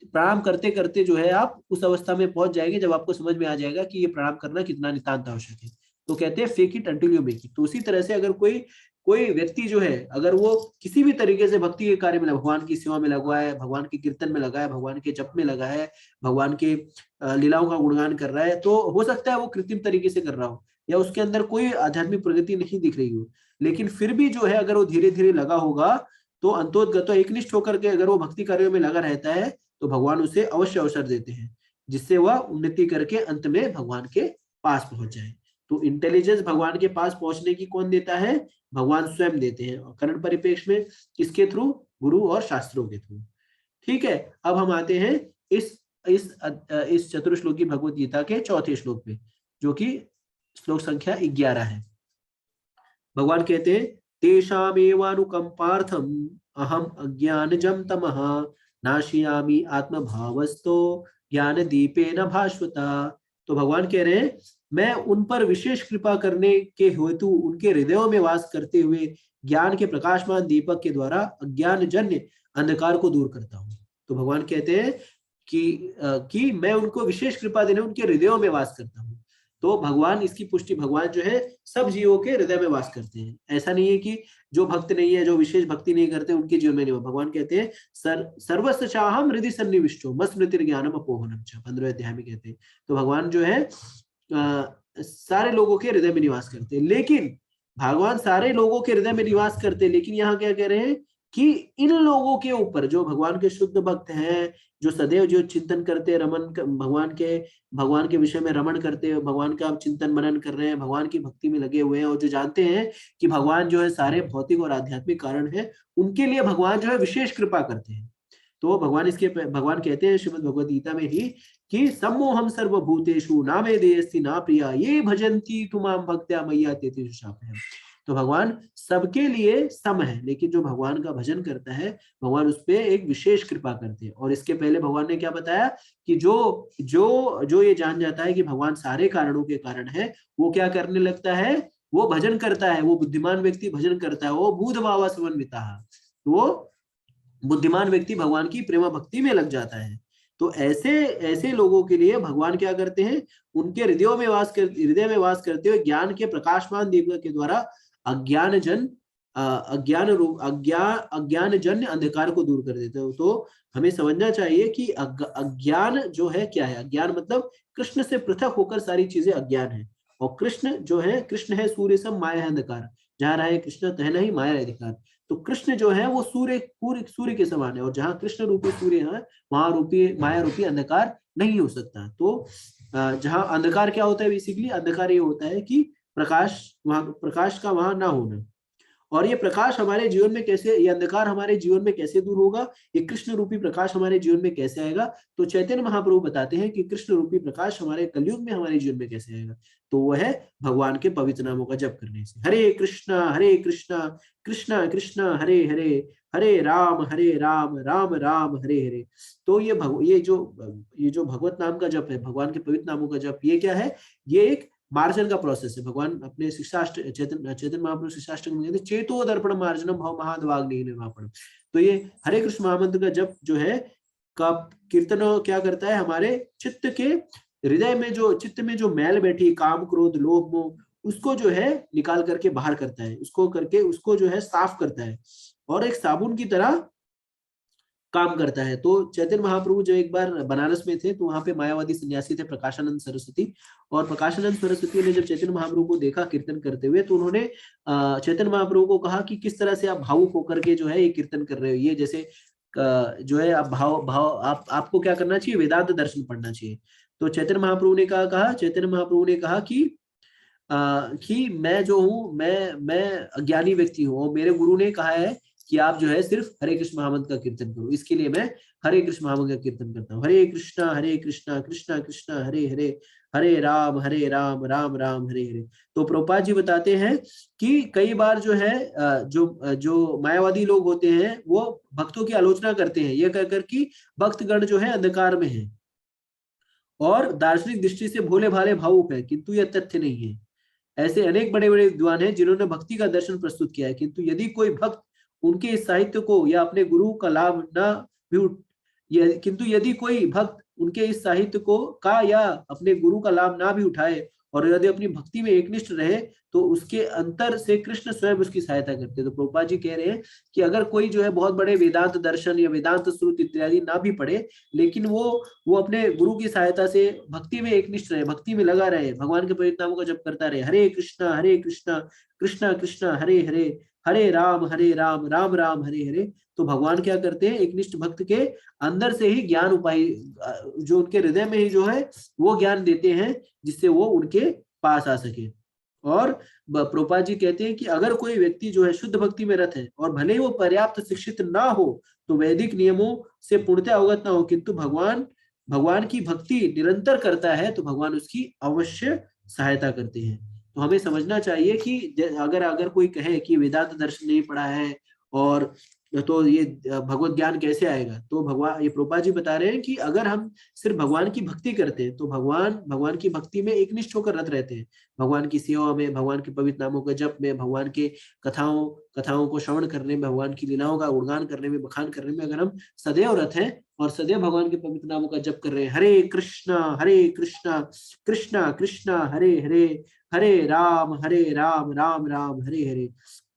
प्रणाम करते करते जो है आप उस अवस्था में पहुंच जाएंगे जब आपको समझ में आ जाएगा कि ये प्रणाम करना कितना नितांत आवश्यक है। तो कहते हैं fake it until you make it. तो उसी तरह से अगर कोई कोई व्यक्ति जो है अगर वो किसी भी तरीके से भक्ति के कार्य में, भगवान की सेवा में लगा है, भगवान के कीर्तन में लगा है, भगवान के जप में लगा है, भगवान के लीलाओं का गुणगान कर रहा है, तो हो सकता है वो कृत्रिम तरीके से कर रहा हो या उसके अंदर कोई आध्यात्मिक प्रगति नहीं दिख रही हो, लेकिन फिर भी जो है अगर वो धीरे धीरे लगा होगा तो अंतोगतो एकनिष्ठ होकर के अगर वो भक्ति कार्यों में लगा रहता है तो भगवान उसे अवश्य अवसर देते हैं जिससे वह उन्नति करके अंत में भगवान के पास पहुंच जाए। तो इंटेलिजेंस भगवान के पास पहुंचने की कौन देता है? भगवान स्वयं देते हैं, और कर्ण परिप्रेक्ष्य में किसके थ्रू? गुरु और शास्त्रों के थ्रू। ठीक है, अब हम आते हैं इस चतुर्श्लोकी भगवत गीता के चौथे श्लोक पे, जो कि श्लोक संख्या 11 है। भगवान कहते हैं तेषामेवानुकंपार्थम अहम अज्ञानजं तमः नाशयामि आत्मभावस्तो ज्ञान दीपेन भास्वता। तो भगवान कह रहे हैं मैं उन पर विशेष कृपा करने के हेतु उनके हृदयों में वास करते हुए ज्ञान के प्रकाशमान दीपक के द्वारा अज्ञान जन्य अंधकार को दूर करता हूँ। तो भगवान कहते हैं कि मैं उनको विशेष कृपा देने उनके हृदयों में वास करता हूँ। तो भगवान, इसकी पुष्टि भगवान जो है सब जीवों के हृदय में वास करते हैं। ऐसा नहीं है कि जो भक्त नहीं है, जो विशेष भक्ति नहीं करते, उनके जीवन में नहीं हुआ। भगवान कहते हैं सर्वस्व चाहम हृदय सन्निविष्टो मस्मृतिर ज्ञानम अपोहनम च, 15वें अध्याय में कहते हैं। तो भगवान जो है सारे लोगों के हृदय में निवास करते हैं, लेकिन भगवान सारे लोगों के हृदय में निवास करते हैं, लेकिन यहाँ क्या कह रहे हैं कि इन लोगों के ऊपर जो भगवान के शुद्ध भक्त हैं, जो सदैव जो चिंतन करते, भगवान के विषय में रमण करते, भगवान का चिंतन मनन कर रहे हैं, भगवान की भक्ति में लगे हुए हैं और जो जानते हैं कि भगवान जो है सारे भौतिक और आध्यात्मिक कारण है, उनके लिए भगवान जो है विशेष कृपा करते हैं। तो भगवान कहते हैं श्रीमद् भगवद गीता में ही कि सम्मोहम सर्वभूतेषु नामे देयस्ति ना प्रिया ये भजन्ति तुमाम भक्त्या मय्या तेतेषु शापयम्। तो भगवान सबके लिए सम है, लेकिन जो भगवान का भजन करता है भगवान उस पर एक विशेष कृपा करते हैं। और इसके पहले भगवान ने क्या बताया कि जो जो जो ये जान जाता है कि भगवान सारे कारणों के कारण है, वो क्या करने लगता है? वो भजन करता है। वो बुद्धिमान व्यक्ति भजन करता है, वो बुध भावा समन्विता, वो बुद्धिमान व्यक्ति भगवान की प्रेमा भक्ति में लग जाता है। तो ऐसे ऐसे लोगों के लिए भगवान क्या करते हैं? उनके हृदय में वास करते हुए ज्ञान के प्रकाशमान दीपक के द्वारा अज्ञान जन्य अंधकार को दूर कर देते हो। तो हमें समझना चाहिए कि अज्ञान जो है क्या है? अज्ञान मतलब कृष्ण से पृथक होकर सारी चीजें अज्ञान है, और कृष्ण जो है, कृष्ण है सूर्य सम माया है अंधकार, जहाँ रहे कृष्ण तह नहीं माया अधिकार। तो कृष्ण जो है वो सूर्य के समान है, और जहाँ कृष्ण रूपी सूर्य है वहां माया रूपी अंधकार नहीं हो सकता। तो जहाँ अंधकार क्या होता है? बेसिकली अंधकार ये होता है कि प्रकाश का वहां ना होना। और ये प्रकाश हमारे जीवन में कैसे, ये अंधकार हमारे जीवन में कैसे दूर होगा, ये कृष्ण रूपी प्रकाश हमारे जीवन में कैसे आएगा? तो चैतन्य महाप्रभु बताते हैं कि कृष्ण रूपी प्रकाश हमारे कलयुग में हमारे जीवन में कैसे आएगा। तो वह है भगवान के पवित्र नामों का जप करने से। हरे कृष्णा कृष्णा कृष्णा हरे हरे, हरे राम राम राम हरे हरे। तो ये जो भगवत नाम का जप है, भगवान के पवित्र नामों का जप, ये क्या है? ये एक मार्जन का प्रोसेस है। भगवान अपने चैतन्य महाप्रभु शिक्षाष्टक में कहते हैं चेतो दर्पण मार्जनम भव महादवाग्नि निर्वापणम। तो ये हरे कृष्ण महामंत्र का जप जो है का कीर्तन क्या करता है? हमारे चित्त में जो मैल बैठी, काम क्रोध लोभ मोह, उसको जो है निकाल करके बाहर करता है, उसको जो है साफ करता है, और एक साबुन की तरह काम करता है। तो चैतन्य महाप्रभु जो एक बार बनारस में थे, तो वहां पे मायावादी सन्यासी थे प्रकाशानंद सरस्वती, और प्रकाशानंद सरस्वती ने जब चैतन्य महाप्रभु को देखा कीर्तन करते हुए, तो उन्होंने चैतन्य महाप्रभु को कहा कि किस तरह से आप भावुक होकर के जो है ये कीर्तन कर रहे हो, ये जैसे जो है आप आपको क्या करना चाहिए? वेदांत दर्शन पढ़ना चाहिए। तो चैतन्य महाप्रभु ने कहा कि कि मैं जो हूँ, मैं अज्ञानी व्यक्ति हूँ और मेरे गुरु ने कहा है कि आप जो है सिर्फ हरे कृष्ण महामंत्र का कीर्तन करो, इसके लिए मैं हरे कृष्ण महामंत्र का कीर्तन करता हूँ। हरे कृष्णा कृष्णा कृष्णा हरे हरे, हरे राम राम राम हरे हरे। तो प्रभुपाद जी बताते हैं कि कई बार जो है जो जो मायावादी लोग होते हैं वो भक्तों की आलोचना करते हैं, ये कहकर कि भक्तगण जो है अंधकार में है और दार्शनिक दृष्टि से भोले भाले भावुक है, किंतु यह तथ्य नहीं है। ऐसे अनेक बड़े बड़े विद्वान हैं जिन्होंने भक्ति का दर्शन प्रस्तुत किया है, किंतु यदि कोई भक्त उनके इस साहित्य को या अपने गुरु का लाभ न भी किंतु यदि कोई भक्त उनके इस साहित्य को का या अपने गुरु का लाभ ना भी उठाए और यदि अपनी भक्ति में एकनिष्ठ रहे तो उसके अंतर से कृष्ण स्वयं उसकी सहायता करते हैं। तो प्रभुपाद जी कह रहे हैं कि अगर कोई जो है बहुत बड़े वेदांत दर्शन या वेदांत श्रुति इत्यादि ना भी पढ़े, लेकिन वो अपने गुरु की सहायता से भक्ति में एकनिष्ठ रहे, भक्ति में लगा रहे, भगवान के पवित्र नामों का जप करता रहे, हरे कृष्णा कृष्णा कृष्णा हरे हरे, हरे राम राम राम हरे हरे, तो भगवान क्या करते हैं, एकनिष्ठ भक्त के अंदर से ही ज्ञान उपाय जो उनके हृदय में ही जो है वो ज्ञान देते हैं जिससे वो उनके पास आ सके। और प्रभुपाद जी कहते हैं कि अगर कोई व्यक्ति जो है शुद्ध भक्ति में रत है और भले ही वो पर्याप्त शिक्षित ना हो, तो वैदिक नियमों से पूर्णतः अवगत ना हो, किंतु भगवान की भक्ति निरंतर करता है तो भगवान उसकी अवश्य सहायता करते हैं। तो हमें समझना चाहिए कि अगर कोई कहे कि वेदांत दर्शन नहीं पढ़ा है और तो ये भगवत ज्ञान कैसे आएगा, तो भगवान, ये प्रभुपाद जी बता रहे हैं कि अगर हम सिर्फ भगवान की भक्ति करते हैं तो भगवान की भक्ति में एकनिष्ठ होकर रत रहते हैं, भगवान की सेवा में, भगवान के पवित्र नामों के जप में, भगवान के कथाओं को श्रवण करने में, भगवान की लीलाओं का गुणगान करने में, बखान करने में अगर हम सदैव रत हैं और सदैव भगवान के पवित्र नामों का जप कर रहे हैं, हरे कृष्णा कृष्णा कृष्णा हरे हरे, हरे राम राम राम हरे हरे,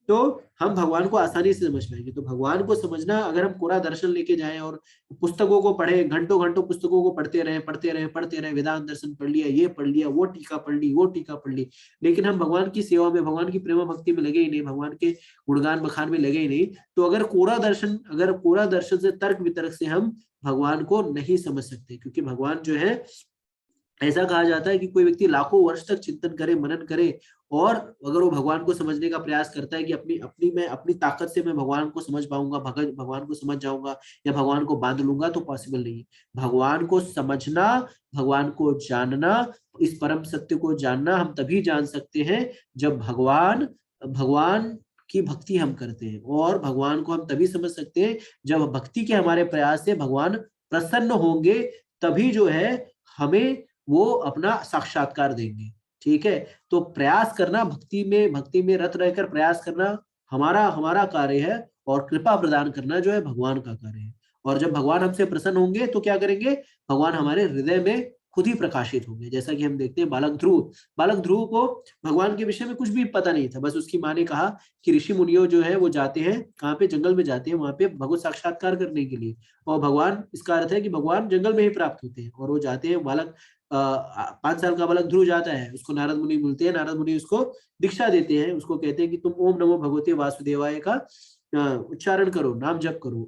तो हम भगवान को आसानी से समझ पाएंगे। तो भगवान को समझना, अगर हम पूरा दर्शन लेके जाएं और पुस्तकों को पढ़े, घंटों घंटों पुस्तकों को पढ़ते रहे, वेदांत दर्शन पढ़ लिया, ये पढ़ लिया, वो टीका पढ़ ली, लेकिन हम भगवान की सेवा में, भगवान की प्रेम भक्ति में लगे ही नहीं, भगवान के गुणगान बखान में लगे ही नहीं, तो अगर पूरा दर्शन से तर्क वितर्क से हम भगवान को नहीं समझ सकते। क्योंकि भगवान जो है, ऐसा कहा जाता है कि कोई व्यक्ति लाखों वर्ष तक चिंतन करे, मनन करे, और अगर वो भगवान को समझने का प्रयास करता है कि अपनी ताकत से मैं भगवान को समझ पाऊंगा, भगवान को समझ जाऊंगा या भगवान को बांध लूंगा, तो पॉसिबल नहीं है। भगवान को समझना, भगवान को जानना, इस परम सत्य को जानना हम तभी जान सकते हैं जब भगवान की भक्ति हम करते हैं, और भगवान को हम तभी समझ सकते हैं जब भक्ति के हमारे प्रयास से भगवान प्रसन्न होंगे, तभी जो है हमें वो अपना साक्षात्कार देंगे। ठीक है, तो प्रयास करना, भक्ति में रत रहकर प्रयास करना हमारा कार्य है, और कृपा प्रदान करना जो है भगवान का कार्य है। और जब भगवान हमसे प्रसन्न होंगे तो क्या करेंगे, भगवान हमारे हृदय में खुद ही प्रकाशित होंगे। जैसा कि हम देखते हैं बालक ध्रुव को भगवान के विषय में कुछ भी पता नहीं था, बस उसकी माँ ने कहा कि ऋषि मुनियों जो है वो जाते हैं, कहाँ पे, जंगल में जाते हैं, वहां पे भगवत साक्षात्कार करने के लिए, और भगवान, इसका अर्थ है कि भगवान जंगल में ही प्राप्त होते हैं, और वो जाते हैं, 5 साल का बालक ध्रुव जाता है, उसको नारद मुनि मिलते हैं, नारद मुनि उसको दीक्षा देते हैं, उसको कहते हैं कि तुम ओम नमो भगवते वासुदेवाय का उच्चारण करो, नाम जप करो,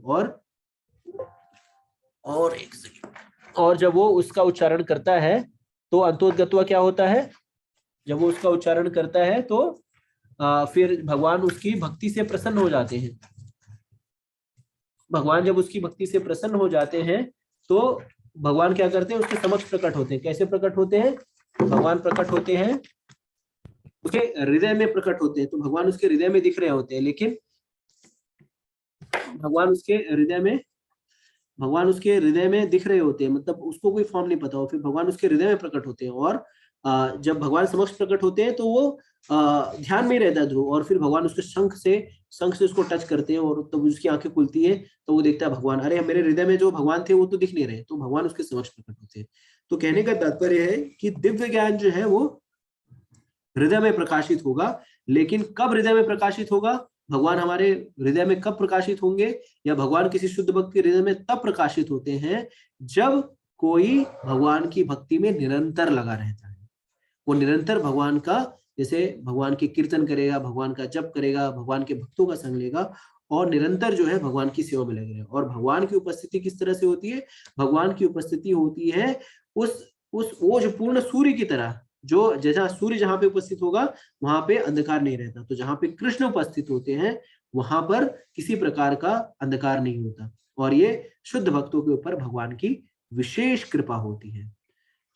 और एक सेकंड, और जब वो उसका उच्चारण करता है तो अंतोदगत्वा क्या होता है, जब वो उसका उच्चारण करता है तो फिर भगवान उसकी भक्ति से प्रसन्न हो जाते हैं। भगवान जब उसकी भक्ति से प्रसन्न हो जाते हैं तो भगवान क्या करते हैं, उसके समक्ष प्रकट होते हैं। कैसे प्रकट होते हैं, भगवान प्रकट होते हैं, उसके हृदय में प्रकट होते हैं, तो भगवान उसके हृदय में दिख रहे होते हैं, लेकिन भगवान उसके हृदय में दिख रहे होते हैं, मतलब उसको कोई फॉर्म नहीं पता हो, फिर भगवान उसके हृदय में प्रकट होते हैं, और जब भगवान समक्ष प्रकट होते हैं तो वो ध्यान में रहता है ध्रुव, और फिर भगवान उसके शंख से उसको टच करते हैं, और तब उसकी आंखें खुलती है, तो वो देखता है भगवान, अरे मेरे हृदय में जो भगवान थे वो तो दिख नहीं रहे, तो भगवान उसके समक्ष प्रकट होते हैं। तो कहने का तात्पर्य है कि दिव्य ज्ञान जो है वो हृदय में प्रकाशित होगा, लेकिन कब हृदय में प्रकाशित होगा, भगवान हमारे हृदय में कब प्रकाशित होंगे, या भगवान किसी शुद्ध भक्त के हृदय में तब प्रकाशित होते हैं जब कोई भगवान की भक्ति में निरंतर लगा रहता है। वो निरंतर भगवान का, जैसे भगवान के कीर्तन करेगा, भगवान का जप करेगा, भगवान के भक्तों का संग लेगा, और निरंतर जो है भगवान की सेवा में लगे रहे। और भगवान की उपस्थिति किस तरह से होती है, भगवान की उपस्थिति होती है उस वो जो पूर्ण सूर्य की तरह, जो जैसा सूर्य जहां पे उपस्थित होगा वहां पे अंधकार नहीं रहता, तो जहां पे कृष्ण उपस्थित होते हैं वहां पर किसी प्रकार का अंधकार नहीं होता, और ये शुद्ध भक्तों के ऊपर भगवान की विशेष कृपा होती है।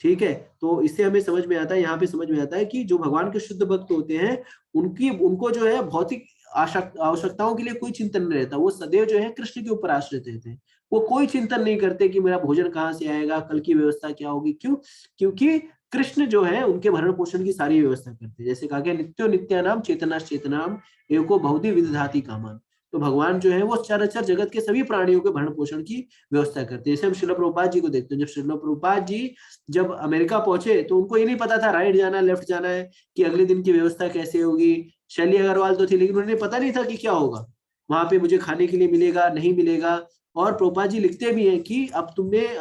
ठीक है, तो इससे हमें समझ में आता है, यहाँ पे समझ में आता है कि जो भगवान के शुद्ध भक्त होते हैं उनको जो है भौतिक आवश्यकताओं के लिए कोई चिंतन नहीं रहता, वो सदैव जो है कृष्ण के ऊपर आश्रित रहते हैं। वो कोई चिंतन नहीं करते कि मेरा भोजन कहाँ से आएगा, कल की व्यवस्था क्या होगी। क्यों? क्योंकि कृष्ण जो है उनके भरण पोषण की सारी व्यवस्था करते हैं। जैसे कहा गया, नित्यो नित्यानाम चेतनाश चेतनाम एको बहुधि विदधाति कामान। तो भगवान जो है वो चराचर जगत के सभी प्राणियों के भरण पोषण की व्यवस्था करते हैं। जैसे हम श्रील प्रभुपाद जी को देखते हैं, जब श्रील प्रभुपाद जी जब अमेरिका पहुंचे तो उनको ये नहीं पता था राइट जाना लेफ्ट जाना है, कि अगले दिन की व्यवस्था कैसे होगी। शैली अग्रवाल तो थी, लेकिन उन्हें पता नहीं था कि क्या होगा वहां पे, मुझे खाने के लिए मिलेगा नहीं मिलेगा। और प्रभुपाद जी लिखते भी हैं कि अब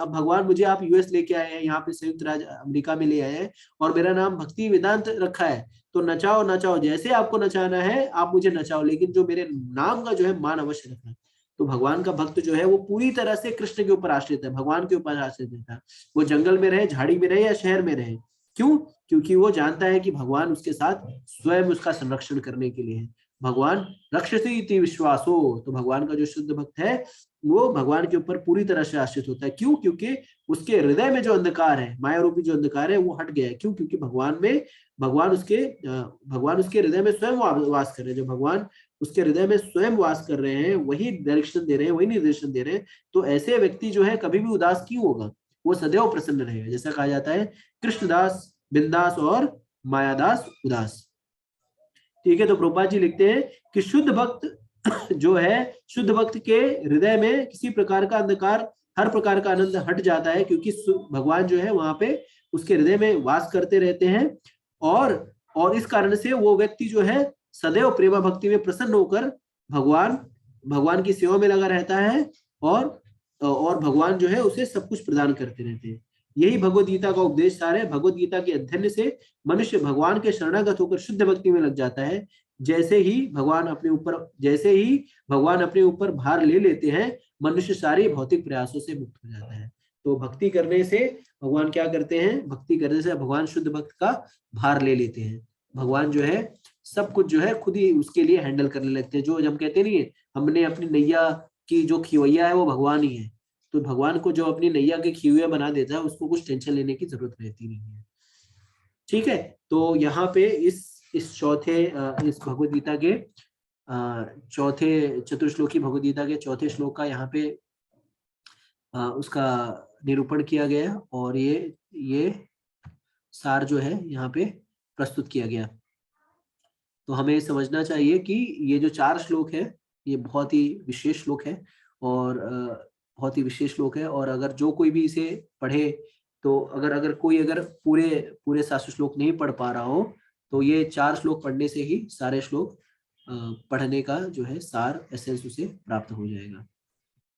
भगवान मुझे आप यूएस लेके आए हैं, यहाँ पे संयुक्त राज्य अमेरिका में ले आए हैं, और मेरा नाम भक्ति वेदांत रखा है, तो नचाओ नचाओ, जैसे आपको नचाना है आप मुझे नचाओ, लेकिन जो मेरे नाम का जो है मान अवश्य रखना। तो भगवान का भक्त जो है वो पूरी तरह से कृष्ण के ऊपर आश्रित है, भगवान के ऊपर आश्रित रहता है। वो जंगल में रहे, झाड़ी में रहे या शहर में रहे, क्यों? क्योंकि वो जानता है कि भगवान उसके साथ स्वयं उसका संरक्षण करने के लिए है। भगवान रक्षति इति विश्वासो, तो भगवान का जो शुद्ध भक्त है वो भगवान के ऊपर पूरी तरह से आश्रित होता है। क्यों? क्योंकि उसके हृदय में जो अंधकार है, माया रूपी जो अंधकार है, वो हट गया है। क्यों? क्योंकि भगवान उसके हृदय में स्वयं वास कर रहे हैं। जो भगवान उसके हृदय में स्वयं वास कर रहे हैं, वही डायरेक्शन दे रहे हैं, वही निर्देशन दे रहे हैं, तो ऐसे व्यक्ति जो है कभी भी उदास क्यों होगा? वो सदैव प्रसन्न रहेगा। जैसा कहा जाता है, कृष्णदास बिंदास और मायादास उदास। ठीक है, तो प्रभुपाद जी लिखते हैं कि शुद्ध भक्त जो है, शुद्ध भक्त के हृदय में किसी प्रकार का अंधकार, हर प्रकार का आनंद हट जाता है, क्योंकि भगवान जो है वहां पे उसके हृदय में वास करते रहते हैं। और इस कारण से वो व्यक्ति जो है सदैव प्रेमा भक्ति में प्रसन्न होकर भगवान भगवान की सेवा में लगा रहता है, और भगवान जो है उसे सब कुछ प्रदान करते रहते हैं। यही भगवत गीता का उपदेश सार है। भगवत गीता के अध्ययन से मनुष्य भगवान के शरणागत होकर शुद्ध भक्ति में लग जाता है। जैसे ही भगवान अपने ऊपर भार ले लेते हैं, मनुष्य सारे भौतिक प्रयासों से मुक्त हो जाता है। तो भक्ति करने से भगवान क्या करते हैं? भक्ति करने से भगवान शुद्ध भक्त का भार ले लेते हैं। भगवान जो है सब कुछ जो है खुद ही उसके लिए हैंडल करने लगते हैं। जो हम कहते नहीं है, हमने अपनी नैया की जो खिवैया है वो भगवान ही है। तो भगवान को जो अपनी नैया के खिवैया बना देता है, उसको कुछ टेंशन लेने की जरूरत रहती नहीं है। ठीक है, तो यहाँ पे इस भगवद गीता के चौथे चतुर्श्लोकी भगवद गीता के चौथे श्लोक का यहाँ पे उसका निरूपण किया गया, और ये सार जो है यहाँ पे प्रस्तुत किया गया। तो हमें समझना चाहिए कि ये जो 4 श्लोक है ये बहुत ही विशेष श्लोक है, और बहुत ही विशेष श्लोक है। और अगर जो कोई भी इसे पढ़े, तो अगर कोई पूरे 7 श्लोक नहीं पढ़ पा रहा हो, तो ये 4 श्लोक पढ़ने से ही सारे श्लोक पढ़ने का जो है सार एसेंस उसे प्राप्त हो जाएगा।